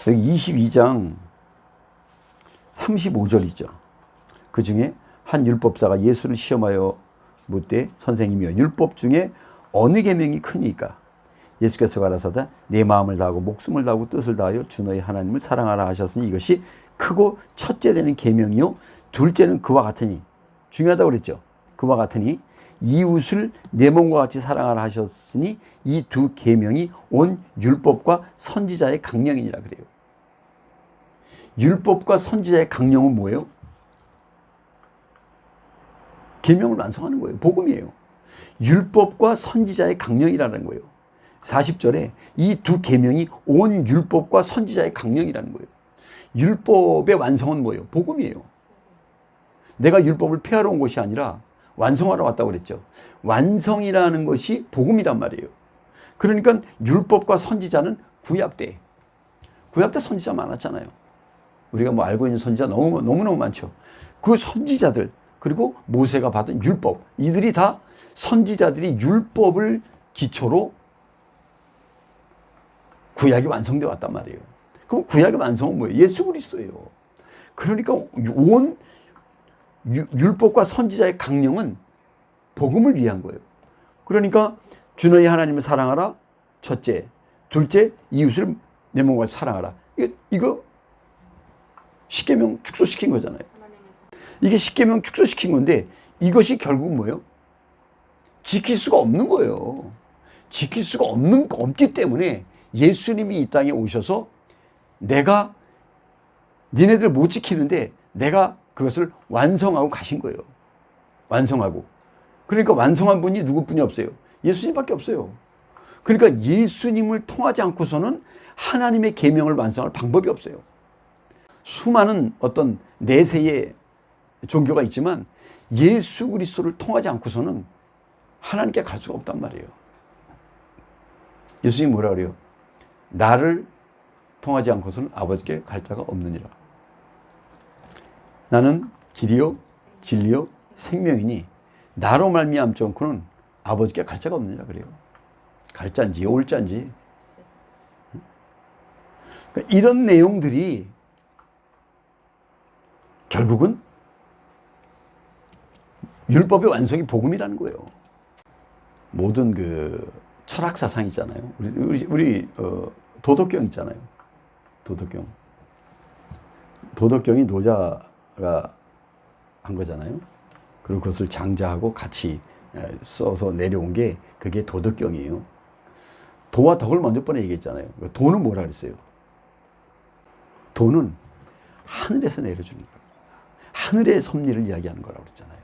여기 22장 35절이죠. 그 중에 한 율법사가 예수를 시험하여 묻되 선생님이여 율법 중에 어느 계명이 크니까? 예수께서 가라사대 내 마음을 다하고 목숨을 다하고 뜻을 다하여 주 너의 하나님을 사랑하라 하셨으니 이것이 크고 첫째 되는 계명이요 둘째는 그와 같으니 중요하다고 그랬죠. 그와 같으니 이웃을 내 몸과 같이 사랑하라 하셨으니 이 두 계명이 온 율법과 선지자의 강령이니라 그래요. 율법과 선지자의 강령은 뭐예요? 계명을 완성하는 거예요. 복음이에요. 율법과 선지자의 강령이라는 거예요. 40절에 이 두 계명이 온 율법과 선지자의 강령이라는 거예요. 율법의 완성은 뭐예요? 복음이에요. 내가 율법을 폐하러 온 것이 아니라 완성하러 왔다고 그랬죠. 완성이라는 것이 복음이란 말이에요. 그러니까 율법과 선지자는 구약 때 선지자 많았잖아요. 우리가 뭐 알고 있는 선지자 너무너무 많죠. 그 선지자들 그리고 모세가 받은 율법 이들이 다 선지자들이 율법을 기초로 구약이 완성되어 왔단 말이에요. 그럼 구약의 완성은 뭐예요? 예수 그리스도예요. 그러니까 온 율법과 선지자의 강령은 복음을 위한 거예요. 그러니까 주 너희 하나님을 사랑하라 첫째, 둘째 이웃을 내 몸과 사랑하라. 이거 십계명 축소시킨 거잖아요. 이게 십계명 축소시킨 건데 이것이 결국 뭐예요? 지킬 수가 없는 거예요. 지킬 수가 없기 때문에 예수님이 이 땅에 오셔서 내가 니네들 못 지키는데 내가 그것을 완성하고 가신 거예요. 완성하고. 그러니까 완성한 분이 누구뿐이 없어요. 예수님밖에 없어요. 그러니까 예수님을 통하지 않고서는 하나님의 계명을 완성할 방법이 없어요. 수많은 어떤 내세의 종교가 있지만 예수 그리스도를 통하지 않고서는 하나님께 갈 수가 없단 말이에요. 예수님이 뭐라 그래요? 나를 통하지 않고서는 아버지께 갈 자가 없느니라. 나는 길이요 진리요 생명이니 나로 말미암지 않고는 아버지께 갈 자가 없느니라 그래요. 갈 자인지 올 자인지. 그러니까 이런 내용들이 결국은 율법의 완성이 복음이라는 거예요. 모든 그 철학 사상 있잖아요. 우리 도덕경 있잖아요. 도덕경이 노자가 한 거잖아요. 그리고 그것을 장자하고 같이 써서 내려온 게 그게 도덕경이에요. 도와 덕을 먼저 번에 얘기했잖아요. 도는 뭐라 그랬어요? 도는 하늘에서 내려주는 거예요. 하늘의 섭리를 이야기하는 거라고 그랬잖아요.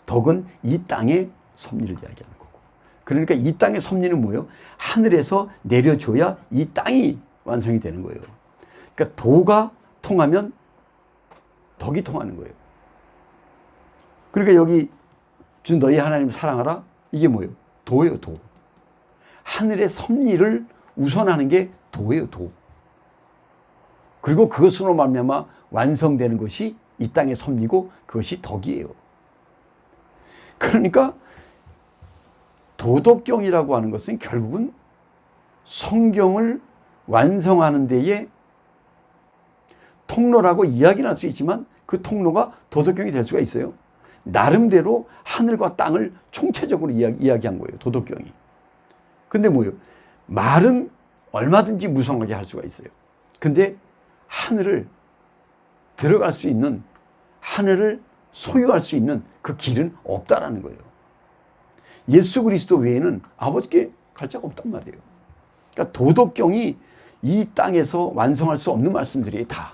덕은 이 땅의 섭리를 이야기하는 거고. 그러니까 이 땅의 섭리는 뭐예요? 하늘에서 내려줘야 이 땅이 완성이 되는 거예요. 그러니까 도가 통하면 덕이 통하는 거예요. 그러니까 여기 주 너희 하나님 사랑하라. 이게 뭐예요? 도예요, 도. 하늘의 섭리를 우선하는 게 도예요, 도. 그리고 그것으로 말미암아 완성되는 것이 이 땅의 섭리고 그것이 덕이에요. 그러니까 도덕경이라고 하는 것은 결국은 성경을 완성하는 데에 통로라고 이야기는 할 수 있지만 그 통로가 도덕경이 될 수가 있어요. 나름대로 하늘과 땅을 총체적으로 이야기한 거예요, 도덕경이. 근데 뭐예요? 말은 얼마든지 무성하게 할 수가 있어요. 근데 하늘을 들어갈 수 있는, 하늘을 소유할 수 있는 그 길은 없다라는 거예요. 예수 그리스도 외에는 아버지께 갈 자가 없단 말이에요. 그러니까 도덕경이 이 땅에서 완성할 수 없는 말씀들이 다.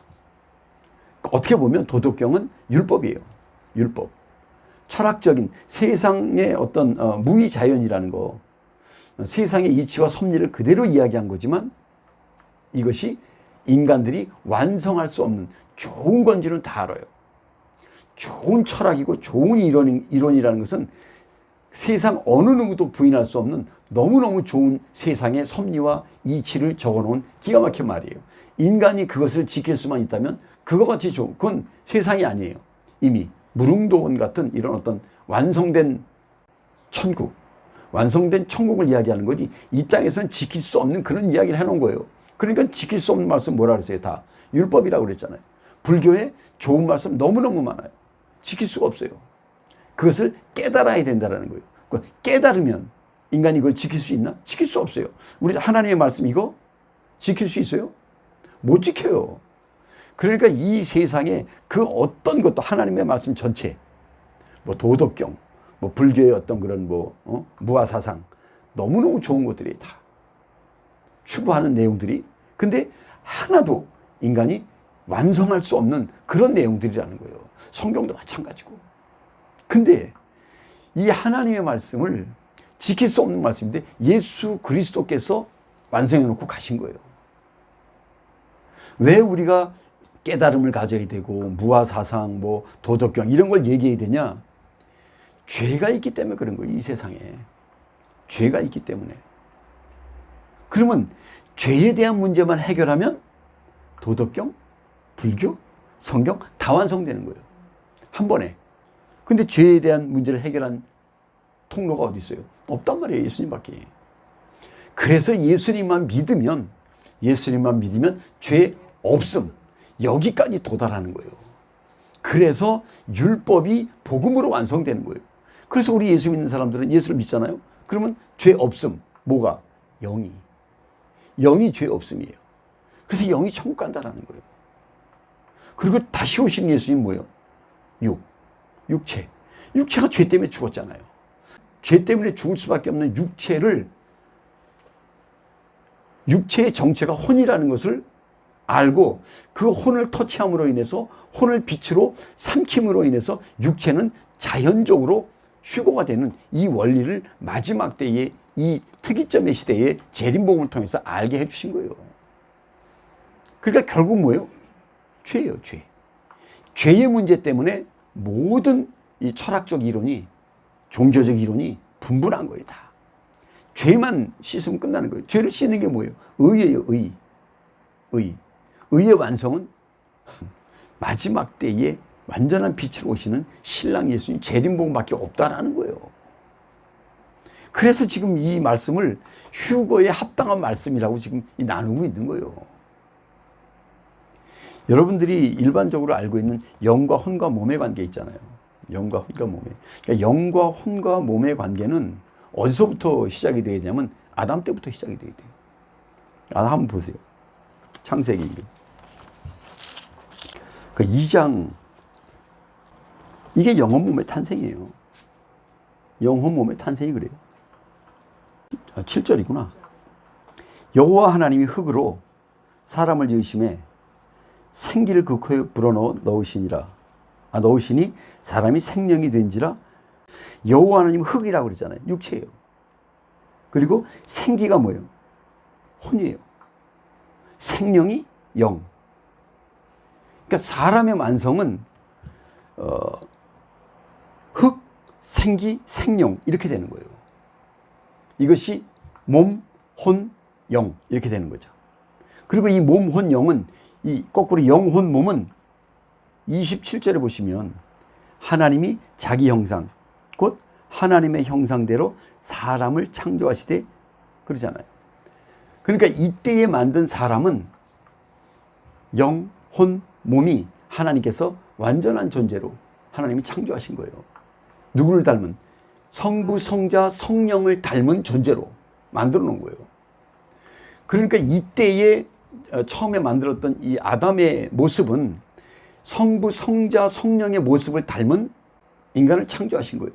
어떻게 보면 도덕경은 율법이에요. 율법. 철학적인 세상의 어떤 무의자연이라는 거, 세상의 이치와 섭리를 그대로 이야기한 거지만 이것이 인간들이 완성할 수 없는 좋은 건지는 다 알아요. 좋은 철학이고 좋은 이론이라는 것은 세상 어느 누구도 부인할 수 없는 너무너무 좋은 세상의 섭리와 이치를 적어놓은 기가 막힌 말이에요. 인간이 그것을 지킬 수만 있다면 그거 같이 좋은, 그건 세상이 아니에요. 이미 무릉도원 같은 이런 어떤 완성된 천국, 완성된 천국을 이야기하는 거지 이 땅에서는 지킬 수 없는 그런 이야기를 해놓은 거예요. 그러니까 지킬 수 없는 말씀 뭐라 그랬어요? 다 율법이라고 그랬잖아요. 불교에 좋은 말씀 너무너무 많아요. 지킬 수가 없어요. 그것을 깨달아야 된다는 거예요. 깨달으면 인간이 그걸 지킬 수 있나? 지킬 수 없어요. 우리 하나님의 말씀 이거 지킬 수 있어요? 못 지켜요. 그러니까 이 세상에 그 어떤 것도 하나님의 말씀 전체, 뭐 도덕경, 뭐 불교의 어떤 그런 무아사상, 너무너무 좋은 것들이 다 추구하는 내용들이, 근데 하나도 인간이 완성할 수 없는 그런 내용들이라는 거예요. 성경도 마찬가지고. 근데 이 하나님의 말씀을 지킬 수 없는 말씀인데 예수 그리스도께서 완성해 놓고 가신 거예요. 왜 우리가 깨달음을 가져야 되고 무아사상, 뭐 도덕경 이런 걸 얘기해야 되냐? 죄가 있기 때문에 그런 거예요. 이 세상에 죄가 있기 때문에. 그러면 죄에 대한 문제만 해결하면 도덕경, 불교, 성경 다 완성되는 거예요. 한 번에. 근데 죄에 대한 문제를 해결한 통로가 어디 있어요? 없단 말이에요. 예수님밖에. 그래서 예수님만 믿으면 죄 없음, 여기까지 도달하는 거예요. 그래서 율법이 복음으로 완성되는 거예요. 그래서 우리 예수 믿는 사람들은 예수를 믿잖아요. 그러면 죄 없음, 뭐가? 영이 죄 없음이에요. 그래서 영이 천국 간다라는 거예요. 그리고 다시 오신 예수님 뭐예요? 육체가 죄 때문에 죽었잖아요. 죄 때문에 죽을 수밖에 없는 육체의 정체가 혼이라는 것을 알고 그 혼을 터치함으로 인해서 혼을 빛으로 삼킴으로 인해서 육체는 자연적으로 휴거가 되는 이 원리를 마지막 때에 이 특이점의 시대에 재림복음을 통해서 알게 해주신 거예요. 그러니까 결국 뭐예요? 죄예요, 죄. 죄의 문제 때문에 모든 이 철학적 이론이, 종교적 이론이 분분한 거예요. 다. 죄만 씻으면 끝나는 거예요. 죄를 씻는 게 뭐예요? 의예요. 의의 완성은 마지막 때에 완전한 빛으로 오시는 신랑 예수님 재림복음밖에 없다라는 거예요. 그래서 지금 이 말씀을 휴거에 합당한 말씀이라고 지금 나누고 있는 거예요. 여러분들이 일반적으로 알고 있는 영과 혼과 몸의 관계 있잖아요. 영과 혼과 몸의. 그러니까 영과 혼과 몸의 관계는 어디서부터 시작이 되냐면 아담 때부터 시작이 돼야 돼요. 한번 보세요. 창세기. 그 2장. 이게 영혼 몸의 탄생이에요. 영혼 몸의 탄생이 그래요. 7절이구나. 여호와 하나님이 흙으로 사람을 지으심에 생기를 그 코에 불어넣으시니라. 넣으시니 사람이 생명이 된지라. 여호와 하나님 흙이라고 그러잖아요. 육체예요. 그리고 생기가 뭐예요? 혼이에요. 생명이 영. 그러니까 사람의 완성은 흙, 생기, 생명 이렇게 되는 거예요. 이것이 몸, 혼, 영 이렇게 되는 거죠. 그리고 이 몸, 혼, 영은 이 거꾸로 영, 혼, 몸은 27절에 보시면 하나님이 자기 형상 곧 하나님의 형상대로 사람을 창조하시되 그러잖아요. 그러니까 이때에 만든 사람은 영, 혼, 몸이 하나님께서 완전한 존재로 하나님이 창조하신 거예요. 누구를 닮은? 성부, 성자, 성령을 닮은 존재로 만들어 놓은 거예요. 그러니까 이때에 처음에 만들었던 이 아담의 모습은 성부, 성자, 성령의 모습을 닮은 인간을 창조하신 거예요.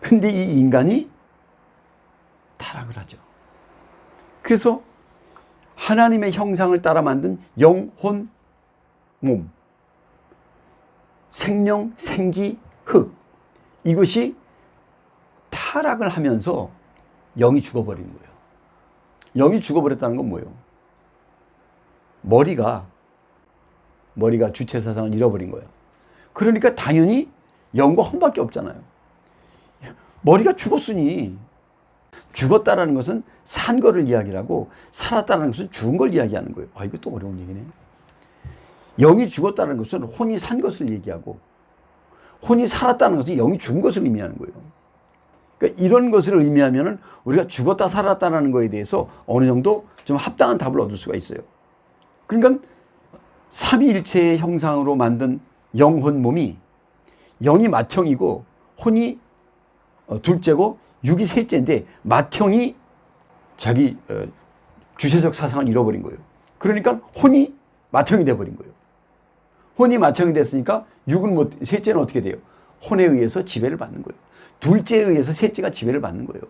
근데 이 인간이 타락을 하죠. 그래서 하나님의 형상을 따라 만든 영, 혼, 몸, 생명, 생기, 흙 이것이 타락을 하면서 영이 죽어버리는 거예요. 영이 죽어버렸다는 건 뭐예요? 머리가 주체사상을 잃어버린 거예요. 그러니까 당연히 영과 혼밖에 없잖아요. 머리가 죽었으니 죽었다라는 것은 산 거를 이야기하고 살았다는 것은 죽은 걸 이야기하는 거예요. 이것도 어려운 얘기네. 영이 죽었다는 것은 혼이 산 것을 얘기하고 혼이 살았다는 것은 영이 죽은 것을 의미하는 거예요. 그러니까 이런 것을 의미하면 우리가 죽었다 살았다는 거에 대해서 어느 정도 좀 합당한 답을 얻을 수가 있어요. 그러니까 삼위일체의 형상으로 만든 영혼 몸이 영이 맏형이고 혼이 둘째고 육이 셋째인데 맏형이 자기 주체적 사상을 잃어버린 거예요. 그러니까 혼이 맏형이 돼버린 거예요. 혼이 맏형이 됐으니까 육은 셋째는 어떻게 돼요? 혼에 의해서 지배를 받는 거예요. 둘째에 의해서 셋째가 지배를 받는 거예요.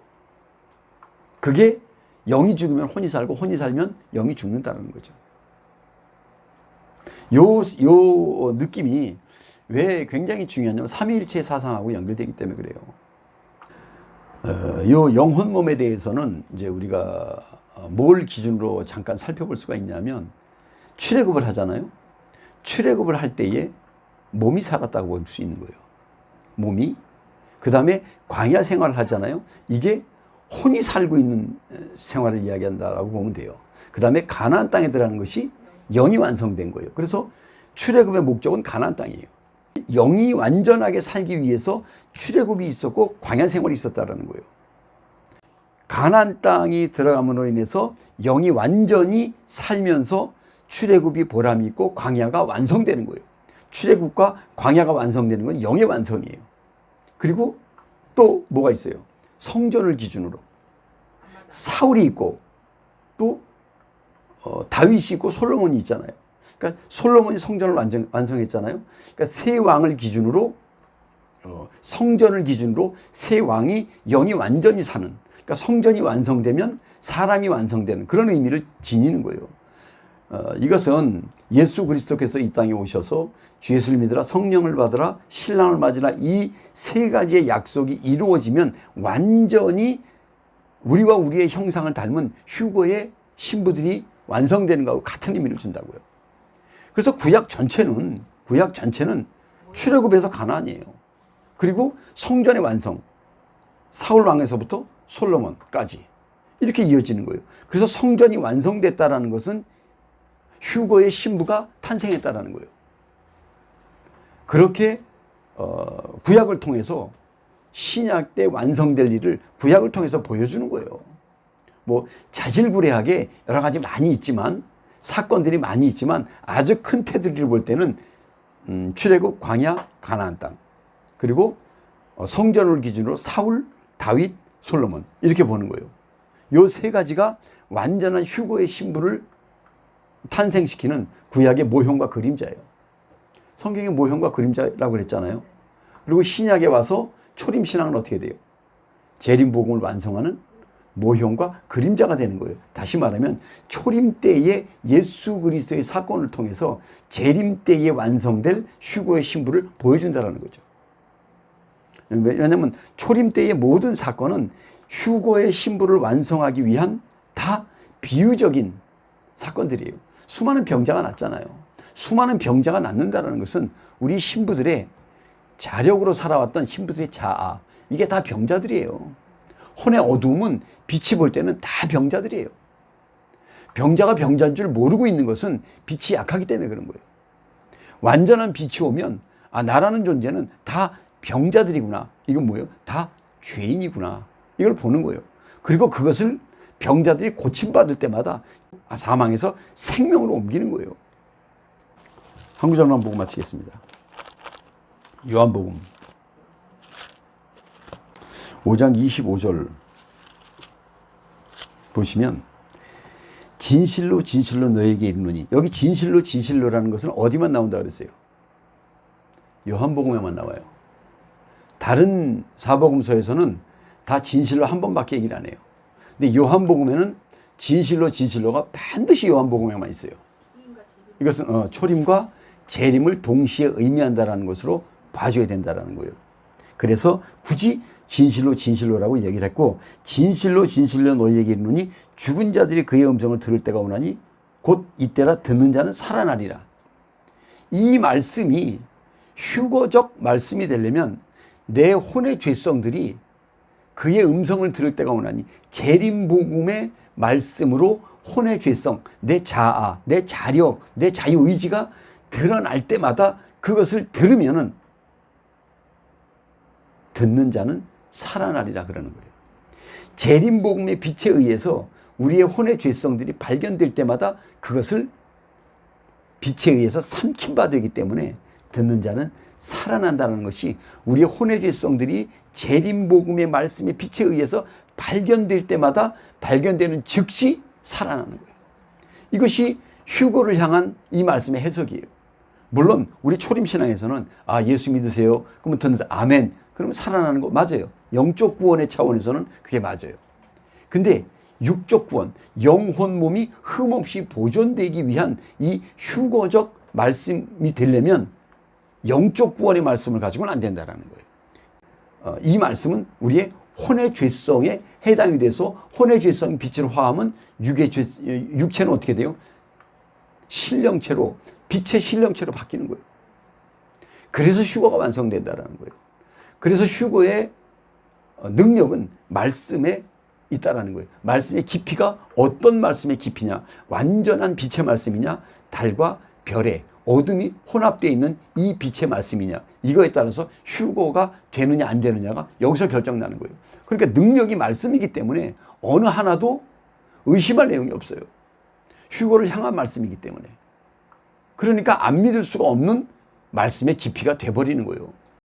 그게 영이 죽으면 혼이 살고 혼이 살면 영이 죽는다는 거죠. 요 느낌이 왜 굉장히 중요하냐면 삼위일체 사상하고 연결되기 때문에 그래요. 요 영혼 몸에 대해서는 이제 우리가 뭘 기준으로 잠깐 살펴볼 수가 있냐면 출애굽을 하잖아요. 출애굽을 할 때에 몸이 살았다고 볼 수 있는 거예요. 몸이. 그 다음에 광야 생활을 하잖아요. 이게 혼이 살고 있는 생활을 이야기한다라고 보면 돼요. 그 다음에 가나안 땅에 들어가는 것이 영이 완성된 거예요. 그래서 출애굽의 목적은 가나안 땅이에요. 영이 완전하게 살기 위해서 출애굽이 있었고 광야 생활이 있었다라는 거예요. 가나안 땅이 들어감으로 인해서 영이 완전히 살면서 출애굽이 보람이 있고 광야가 완성되는 거예요. 출애굽과 광야가 완성되는 건 영의 완성이에요. 그리고 또 뭐가 있어요? 성전을 기준으로 사울이 있고 또 다윗이 있고 솔로몬이 있잖아요. 그러니까 솔로몬이 성전을 완성했잖아요. 그러니까 세 왕을 기준으로 성전을 기준으로 세 왕이 영이 완전히 사는, 그러니까 성전이 완성되면 사람이 완성되는 그런 의미를 지니는 거예요. 이것은 예수 그리스도께서 이 땅에 오셔서 주 예수를 믿으라, 성령을 받으라, 신랑을 맞으라, 이 세 가지의 약속이 이루어지면 완전히 우리와 우리의 형상을 닮은 휴거의 신부들이 완성되는 것하고 같은 의미를 준다고요. 그래서 구약 전체는 출애굽에서 가나안이에요. 그리고 성전의 완성, 사울 왕에서부터 솔로몬까지 이렇게 이어지는 거예요. 그래서 성전이 완성됐다라는 것은 휴거의 신부가 탄생했다라는 거예요. 그렇게 구약을 통해서 신약 때 완성될 일을 구약을 통해서 보여주는 거예요. 뭐 자질구레하게 여러 가지 많이 있지만, 사건들이 많이 있지만, 아주 큰 테두리를 볼 때는 출애굽, 광야, 가나안 땅, 그리고 성전을 기준으로 사울, 다윗, 솔로몬 이렇게 보는 거예요. 요 세 가지가 완전한 휴거의 신부를 탄생시키는 구약의 모형과 그림자예요. 성경의 모형과 그림자라고 그랬잖아요. 그리고 신약에 와서 초림신앙은 어떻게 돼요? 재림복음을 완성하는 모형과 그림자가 되는 거예요. 다시 말하면 초림 때에 예수 그리스도의 사건을 통해서 재림 때에 완성될 휴거의 신부를 보여준다는 거죠. 왜냐하면 초림 때의 모든 사건은 휴거의 신부를 완성하기 위한 다 비유적인 사건들이에요. 수많은 병자가 났잖아요. 수많은 병자가 낫는다는 것은 우리 신부들의 자력으로 살아왔던 신부들의 자아, 이게 다 병자들이에요. 혼의 어두움은 빛이 볼 때는 다 병자들이에요. 병자가 병자인 줄 모르고 있는 것은 빛이 약하기 때문에 그런 거예요. 완전한 빛이 오면 나라는 존재는 다 병자들이구나. 이건 뭐예요? 다 죄인이구나. 이걸 보는 거예요. 그리고 그것을 병자들이 고침받을 때마다 사망에서 생명으로 옮기는 거예요. 한 구절만 보고 마치겠습니다. 요한복음 5장 25절 보시면 진실로 진실로 너에게 이르노니, 여기 진실로 진실로라는 것은 어디만 나온다 그랬어요? 요한복음에만 나와요. 다른 사복음서에서는 다 진실로 한 번밖에 얘기를 안 해요. 근데 요한복음에는 진실로 진실로가 반드시 요한복음에만 있어요. 이것은 초림과 재림을 동시에 의미한다는 것으로 봐줘야 된다는 거예요. 그래서 굳이 진실로 진실로라고 얘기를 했고, 진실로 진실로 너희에게 이르노니 죽은 자들이 그의 음성을 들을 때가 오나니 곧 이때라 듣는 자는 살아나리라. 이 말씀이 휴거적 말씀이 되려면 내 혼의 죄성들이 그의 음성을 들을 때가 오나니, 재림복음의 말씀으로 혼의 죄성, 내 자아, 내 자력, 내 자유의지가 드러날 때마다 그것을 들으면은 듣는 자는 살아나리라 그러는 거예요. 재림복음의 빛에 의해서 우리의 혼의 죄성들이 발견될 때마다 그것을 빛에 의해서 삼킴바 되기 때문에 듣는 자는 살아난다는 것이, 우리의 혼의 죄성들이 재림복음의 말씀의 빛에 의해서 발견될 때마다 발견되는 즉시 살아나는 거예요. 이것이 휴거를 향한 이 말씀의 해석이에요. 물론 우리 초림신앙에서는 예수 믿으세요. 그러면 듣는 자 아멘. 그러면 살아나는 거 맞아요. 영적 구원의 차원에서는 그게 맞아요. 근데 육적 구원, 영혼 몸이 흠없이 보존되기 위한 이 휴거적 말씀이 되려면 영적 구원의 말씀을 가지고는 안 된다는 거예요. 이 말씀은 우리의 혼의 죄성에 해당이 돼서 혼의 죄성 빛을 화하면 육체는 어떻게 돼요? 신령체로, 빛의 신령체로 바뀌는 거예요. 그래서 휴거가 완성된다는 거예요. 그래서 휴거의 능력은 말씀에 있다라는 거예요. 말씀의 깊이가 어떤 말씀의 깊이냐? 완전한 빛의 말씀이냐? 달과 별의 어둠이 혼합되어 있는 이 빛의 말씀이냐? 이거에 따라서 휴거가 되느냐 안 되느냐가 여기서 결정나는 거예요. 그러니까 능력이 말씀이기 때문에 어느 하나도 의심할 내용이 없어요. 휴거를 향한 말씀이기 때문에. 그러니까 안 믿을 수가 없는 말씀의 깊이가 돼버리는 거예요.